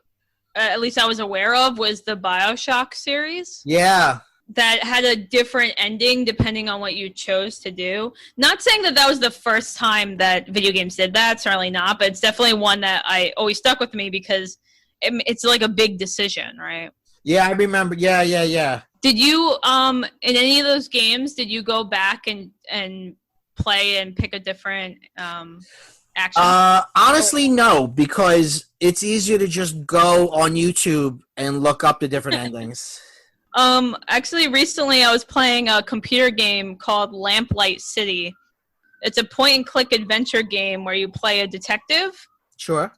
at least I was aware of, was the BioShock series. Yeah. That had a different ending depending on what you chose to do. Not saying that was the first time that video games did that, certainly not, but it's definitely one that I always stuck with me because it's like a big decision, right? Yeah, I remember. Yeah. Did you, in any of those games, did you go back and play and pick a different action? Honestly, no, because it's easier to just go on YouTube and look up the different endings. Actually, recently I was playing a computer game called Lamplight City. It's a point-and-click adventure game where you play a detective. Sure.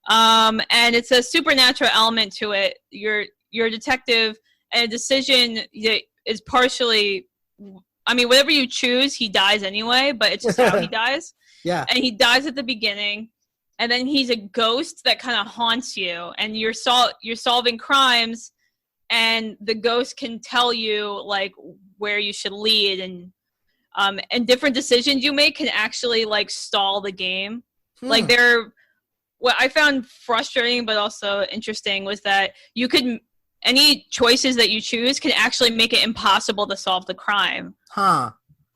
And it's a supernatural element to it. You're a detective, and a decision is partially. I mean, whatever you choose, he dies anyway, but it's just how he dies. Yeah. And he dies at the beginning, and then he's a ghost that kind of haunts you, and you're solving crimes. And the ghost can tell you like where you should lead, and different decisions you make can actually like stall the game. Like what I found frustrating but also interesting was that any choices that you choose can actually make it impossible to solve the crime.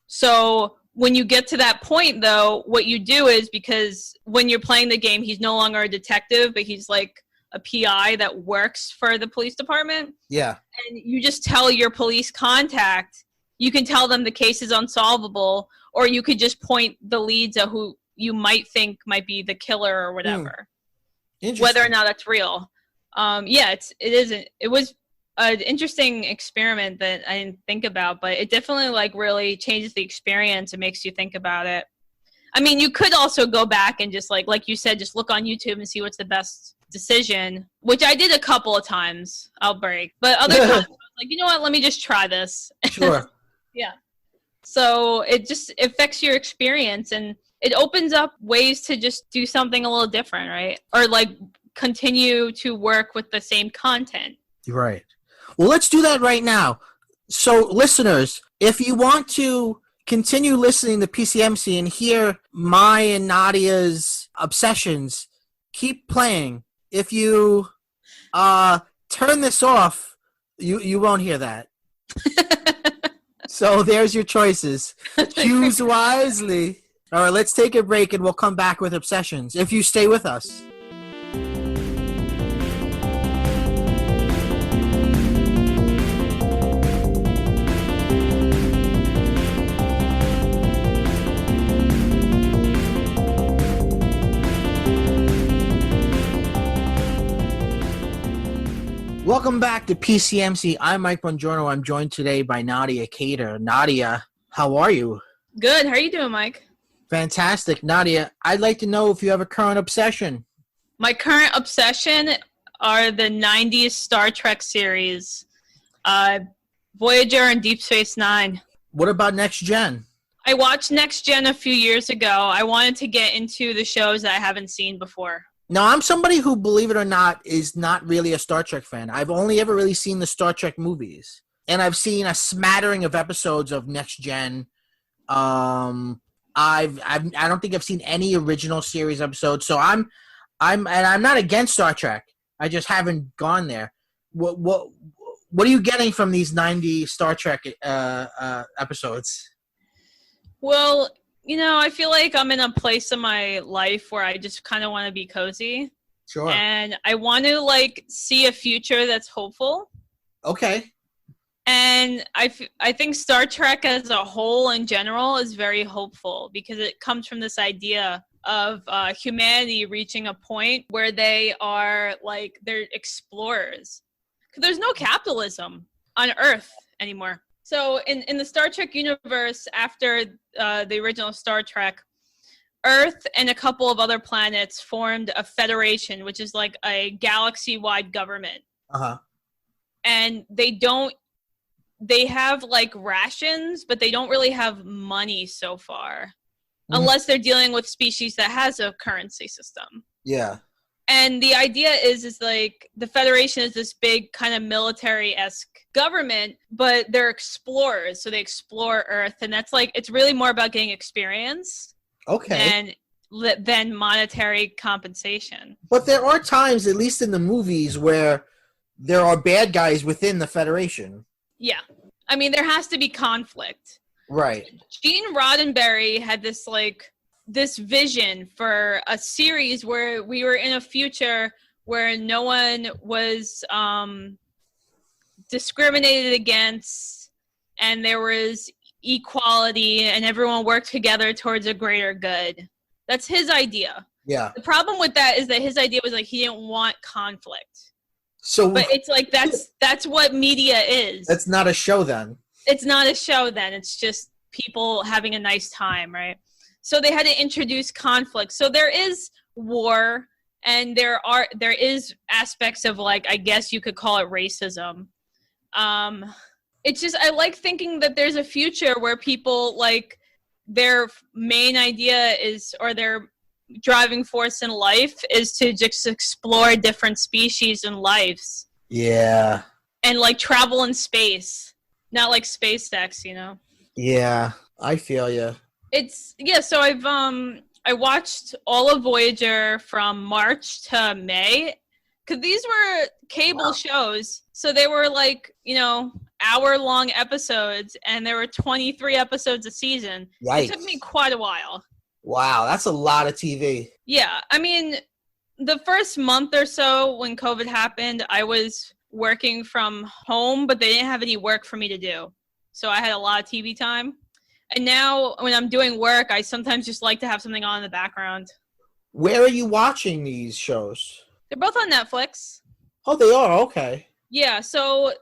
So when you get to that point, though, what you do is, because when you're playing the game, he's no longer a detective, but he's like a PI that works for the police department. Yeah. And you just tell your police contact, you can tell them the case is unsolvable, or you could just point the leads at who you might think might be the killer or whatever. Whether or not it's real. It was an interesting experiment that I didn't think about, but it definitely like really changes the experience and makes you think about it. I mean, you could also go back and just like you said, just look on YouTube and see what's the best decision, which I did a couple of times. I'll break, but other times I was like, you know what? Let me just try this. Sure. Yeah. So it just affects your experience, and it opens up ways to just do something a little different, right? Or like continue to work with the same content. Right. Well, let's do that right now. So, listeners, if you want to continue listening to PCMC and hear my and Nadia's obsessions, keep playing. If you turn this off, you won't hear that. So there's your choices. Choose wisely. All right, let's take a break and we'll come back with obsessions if you stay with us. Welcome back to PCMC. I'm Mike Bongiorno. I'm joined today by Nadia Kader. Nadia, how are you? Good. How are you doing, Mike? Fantastic. Nadia, I'd like to know if you have a current obsession. My current obsession are the 90s Star Trek series, Voyager and Deep Space Nine. What about Next Gen? I watched Next Gen a few years ago. I wanted to get into the shows that I haven't seen before. Now, I'm somebody who, believe it or not, is not really a Star Trek fan. I've only ever really seen the Star Trek movies. And I've seen a smattering of episodes of Next Gen. I don't think I've seen any original series episodes. So I'm not against Star Trek. I just haven't gone there. What are you getting from these 90 Star Trek episodes? Well, you know, I feel like I'm in a place in my life where I just kind of want to be cozy. Sure. And I want to, like, see a future that's hopeful. Okay. And I think Star Trek as a whole in general is very hopeful because it comes from this idea of humanity reaching a point where they are, like, they're explorers. Because there's no capitalism on Earth anymore. So in the Star Trek universe, after the original Star Trek, Earth and a couple of other planets formed a federation, which is like a galaxy-wide government. Uh-huh. And they have like rations, but they don't really have money so far, unless they're dealing with species that has a currency system. Yeah. And the idea is like the Federation is this big kind of military-esque government, but they're explorers, so they explore Earth, and that's like it's really more about getting experience, than monetary compensation. But there are times, at least in the movies, where there are bad guys within the Federation. Yeah, I mean there has to be conflict. Right. Gene Roddenberry had this vision for a series where we were in a future where no one was discriminated against and there was equality and everyone worked together towards a greater good. That's his idea. Yeah. The problem with that is that his idea was like he didn't want conflict. So, but it's like that's what media is. That's not a show then. It's not a show then. It's just people having a nice time, right? So they had to introduce conflict. So there is war, and there is aspects of, like, I guess you could call it racism. It's just, I like thinking that there's a future where people, like, their main idea is, or their driving force in life is to just explore different species and lives. Yeah. And, like, travel in space. Not like SpaceX, you know? Yeah, I feel you. So I watched all of Voyager from March to May, because these were cable shows, so they were, like, you know, hour-long episodes, and there were 23 episodes a season. Yikes. It took me quite a while. Wow, that's a lot of TV. Yeah, I mean, the first month or so when COVID happened, I was working from home, but they didn't have any work for me to do. So I had a lot of TV time. And now when I'm doing work, I sometimes just like to have something on in the background. Where are you watching these shows? They're both on Netflix. Oh, they are? Okay. Yeah, so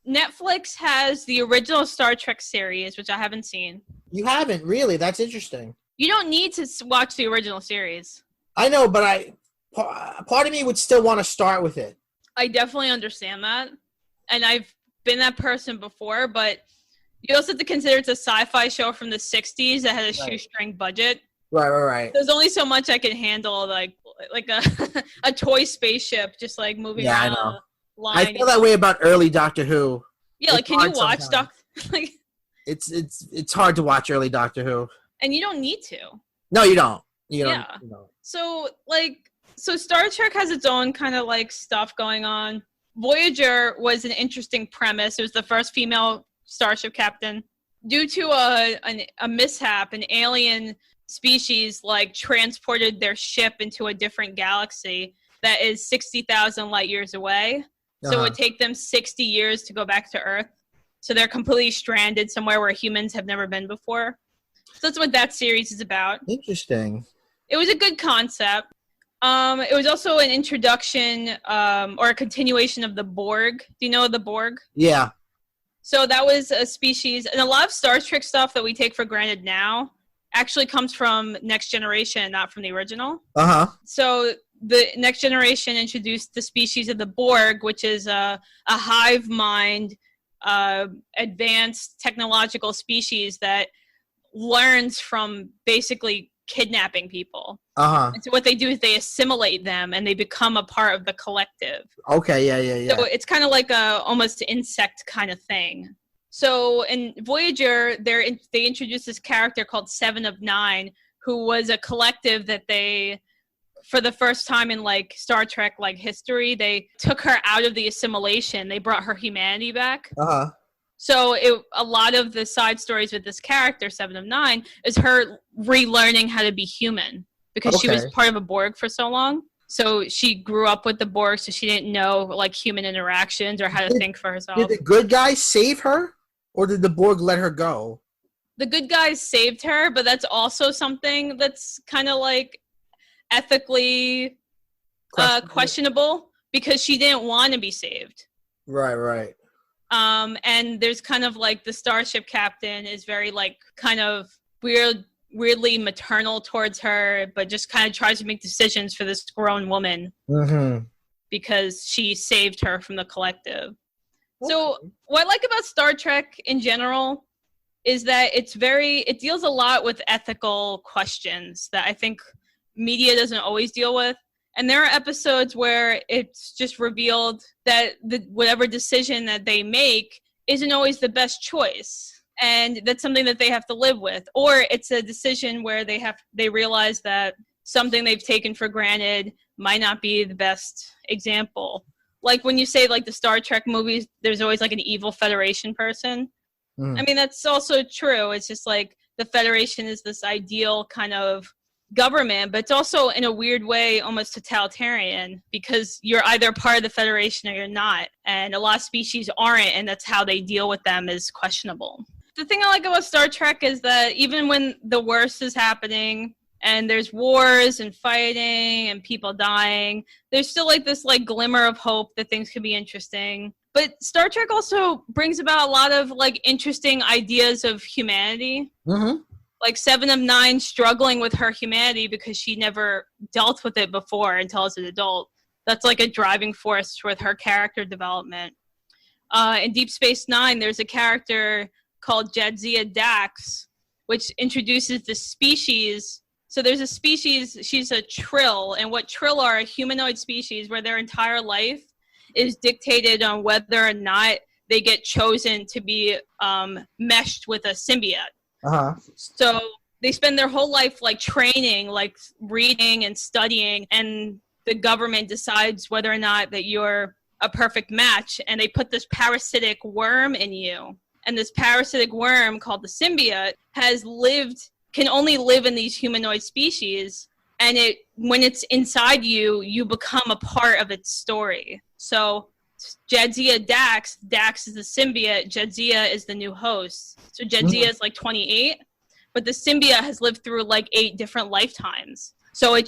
Netflix has the original Star Trek series, which I haven't seen. You haven't? Really? That's interesting. You don't need to watch the original series. I know, but part of me would still want to start with it. I definitely understand that. And I've been that person before, but you also have to consider it's a sci-fi show from the 60s that had a shoestring budget. Right. There's only so much I can handle, like a toy spaceship just, like, moving around a line. I feel that way about early Doctor Who. Yeah, like, can you watch Doctor like It's hard to watch early Doctor Who. And you don't need to. No, you don't. You don't. So, like, Star Trek has its own kind of, like, stuff going on. Voyager was an interesting premise. It was the first female starship captain. Due to a mishap, an alien species, like, transported their ship into a different galaxy that is 60,000 light years away. So it would take them 60 years to go back to Earth. So they're completely stranded somewhere where humans have never been before. So that's what that series is about. Interesting. It was a good concept. It was also an introduction or a continuation of the Borg. Do you know the Borg? Yeah. So that was a species, and a lot of Star Trek stuff that we take for granted now actually comes from Next Generation, not from the original. So the Next Generation introduced the species of the Borg, which is a hive mind, advanced technological species that learns from basically kidnapping people. And so what they do is they assimilate them and they become a part of the collective. Okay, yeah. So it's kind of like a almost insect kind of thing. So in Voyager, they introduced this character called 7 of 9, who was a collective that they, for the first time in, like, Star Trek, like, history, they took her out of the assimilation. They brought her humanity back. So a lot of the side stories with this character, 7 of 9, is her relearning how to be human because she was part of a Borg for so long. So she grew up with the Borg, so she didn't know, like, human interactions or how to think for herself. Did the good guys save her, or did the Borg let her go? The good guys saved her, but that's also something that's kind of, like, ethically questionable because she didn't want to be saved. Right. And there's kind of, like, the starship captain is very, like, kind of weirdly maternal towards her, but just kind of tries to make decisions for this grown woman because she saved her from the collective. So what I like about Star Trek in general is that it deals a lot with ethical questions that I think media doesn't always deal with. And there are episodes where it's just revealed that whatever decision that they make isn't always the best choice. And that's something that they have to live with. Or it's a decision where they realize that something they've taken for granted might not be the best example. Like when you say, like, the Star Trek movies, there's always, like, an evil Federation person. I mean, that's also true. It's just like the Federation is this ideal kind of government, but it's also in a weird way almost totalitarian because you're either part of the Federation or you're not. And a lot of species aren't, and that's how they deal with them is questionable. the thing I like about Star Trek is that even when the worst is happening and there's wars and fighting and people dying, there's still like this like glimmer of hope that things could be interesting. But Star Trek also brings about a lot of like interesting ideas of humanity. Mm-hmm. Like Seven of Nine struggling with her humanity because she never dealt with it before until as an adult. That's like a driving force with her character development. In Deep Space Nine, there's a character called Jadzia Dax, which introduces the species. So there's a species, she's a Shrill, and what Shrill are a humanoid species where their entire life is dictated on whether or not they get chosen to be meshed with a symbiote. Uh-huh. So they spend their whole life like training, like reading and studying, and the government decides whether or not that you're a perfect match, and they put this parasitic worm in you. And this parasitic worm called the symbiote can only live in these humanoid species, and when it's inside you, you become a part of its story. So Jadzia Dax is the symbiote, Jadzia is the new host. So Jadzia is like 28, but the symbiote has lived through like 8 different lifetimes. So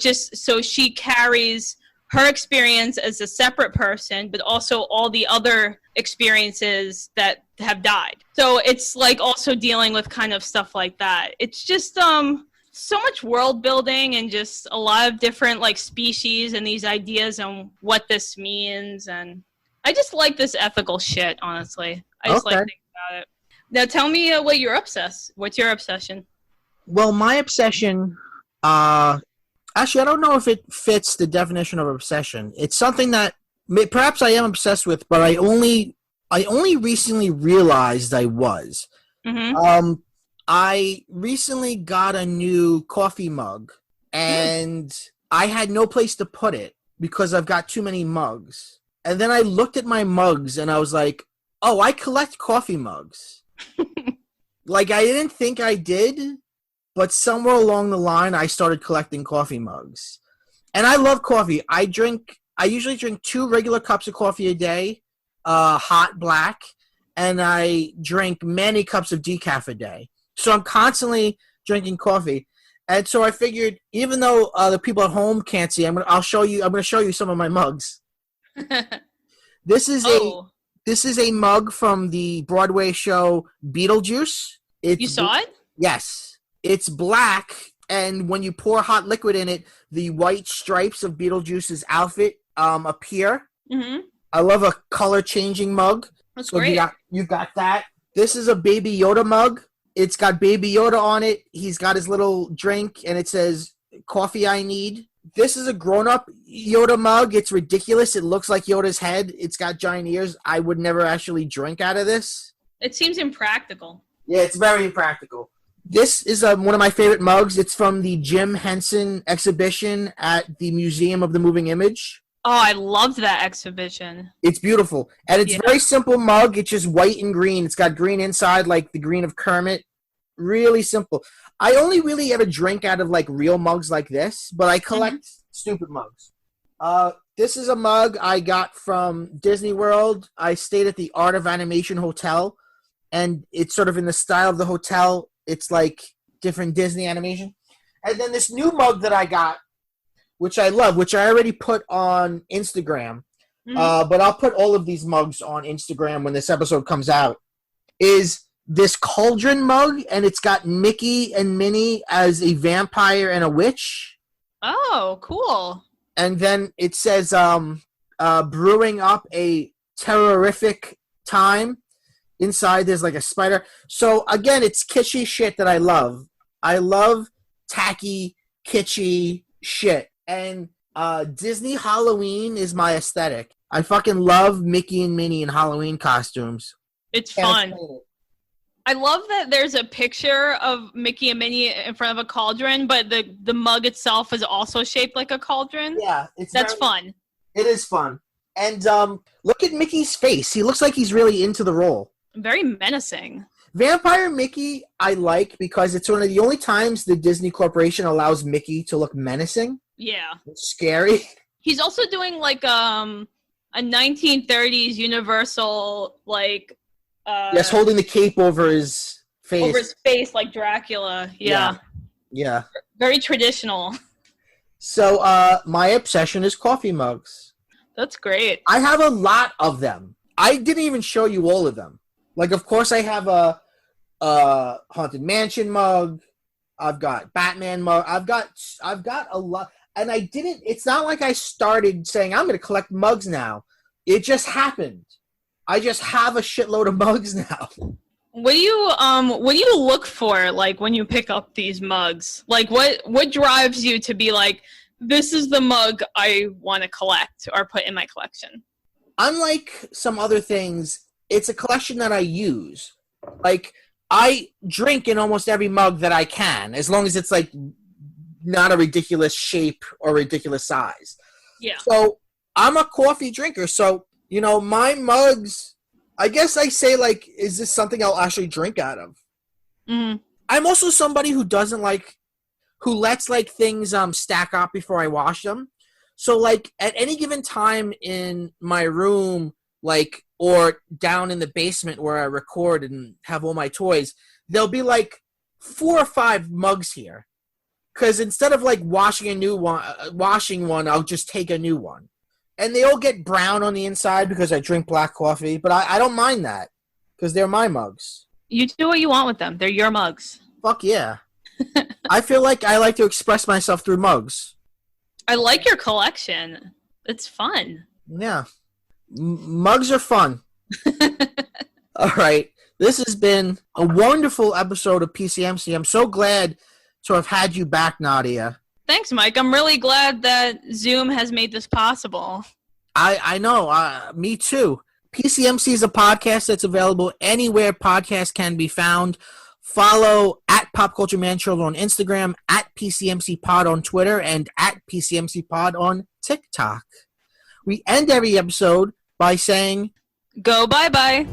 she carries her experience as a separate person, but also all the other experiences that have died. So it's like also dealing with kind of stuff like that. It's just so much world building and just a lot of different like species and these ideas on what this means. And I just like this ethical shit, honestly. I just like thinking about it. Now tell me what's your obsession? Well, my obsession, actually, I don't know if it fits the definition of obsession. It's something that perhaps I am obsessed with, but I only recently realized I was. Mm-hmm. I recently got a new coffee mug, and I had no place to put it because I've got too many mugs. And then I looked at my mugs, and I was like, oh, I collect coffee mugs. Like, I didn't think I did, but somewhere along the line, I started collecting coffee mugs. And I love coffee. I usually drink 2 regular cups of coffee a day, hot black, and I drink many cups of decaf a day. So I'm constantly drinking coffee. And so I figured, even though the people at home can't see, I'm going to show you some of my mugs. This is a mug from the Broadway show Beetlejuice. You saw it? Yes. It's black, and when you pour hot liquid in it, the white stripes of Beetlejuice's outfit appear. Mm-hmm. I love a color-changing mug. That's great. You got that. This is a Baby Yoda mug. It's got Baby Yoda on it. He's got his little drink, and it says, "Coffee I need." This is a grown-up Yoda mug. It's ridiculous. It looks like Yoda's head. It's got giant ears. I would never actually drink out of this. It seems impractical. Yeah, it's very impractical. This is one of my favorite mugs. It's from the Jim Henson exhibition at the Museum of the Moving Image. Oh, I loved that exhibition. It's beautiful. And it's a very simple mug. It's just white and green. It's got green inside, like the green of Kermit. Really simple. I only really ever drink out of like real mugs like this, but I collect stupid mugs. This is a mug I got from Disney World. I stayed at the Art of Animation Hotel, and it's sort of in the style of the hotel. It's like different Disney animation. And then this new mug that I got, which I love, which I already put on Instagram, but I'll put all of these mugs on Instagram when this episode comes out, is this cauldron mug, and it's got Mickey and Minnie as a vampire and a witch. Oh, cool. And then it says, brewing up a terrorific time. Inside, there's like a spider. So, again, it's kitschy shit that I love. I love tacky, kitschy shit. And Disney Halloween is my aesthetic. I fucking love Mickey and Minnie in Halloween costumes. It's fun. I love that there's a picture of Mickey and Minnie in front of a cauldron, but the mug itself is also shaped like a cauldron. Yeah. That's fun. It is fun. And look at Mickey's face. He looks like he's really into the role. Very menacing. Vampire Mickey I like because it's one of the only times the Disney Corporation allows Mickey to look menacing. Yeah. It's scary. He's also doing like a 1930s Universal like yes, holding the cape over his face. Over his face, like Dracula. Yeah. Yeah. Very traditional. So my obsession is coffee mugs. That's great. I have a lot of them. I didn't even show you all of them. Like, of course, I have a Haunted Mansion mug. I've got Batman mug. I've got a lot. And I didn't. It's not like I started saying I'm going to collect mugs now. It just happened. I just have a shitload of mugs now. What do you look for, like, when you pick up these mugs? Like, what drives you to be like, this is the mug I want to collect or put in my collection? Unlike some other things, it's a collection that I use. Like, I drink in almost every mug that I can, as long as it's, like, not a ridiculous shape or ridiculous size. Yeah. So, I'm a coffee drinker, so, you know, my mugs, I guess I say, like, is this something I'll actually drink out of? Mm-hmm. I'm also somebody who doesn't like, who lets, like, things stack up before I wash them. So, like, at any given time in my room, like, or down in the basement where I record and have all my toys, there'll be, like, 4 or 5 mugs here. Because instead of, like, washing one, I'll just take a new one. And they all get brown on the inside because I drink black coffee, but I don't mind that because they're my mugs. You do what you want with them. They're your mugs. Fuck yeah. I feel like I like to express myself through mugs. I like your collection. It's fun. Yeah. Mugs are fun. All right. This has been a wonderful episode of PCMC. I'm so glad to have had you back, Nadia. Thanks, Mike. I'm really glad that Zoom has made this possible. I know. Me too. PCMC is a podcast that's available anywhere podcasts can be found. Follow at Pop Culture Man Show on Instagram, at PCMC Pod on Twitter, and at PCMC Pod on TikTok. We end every episode by saying, Go bye-bye.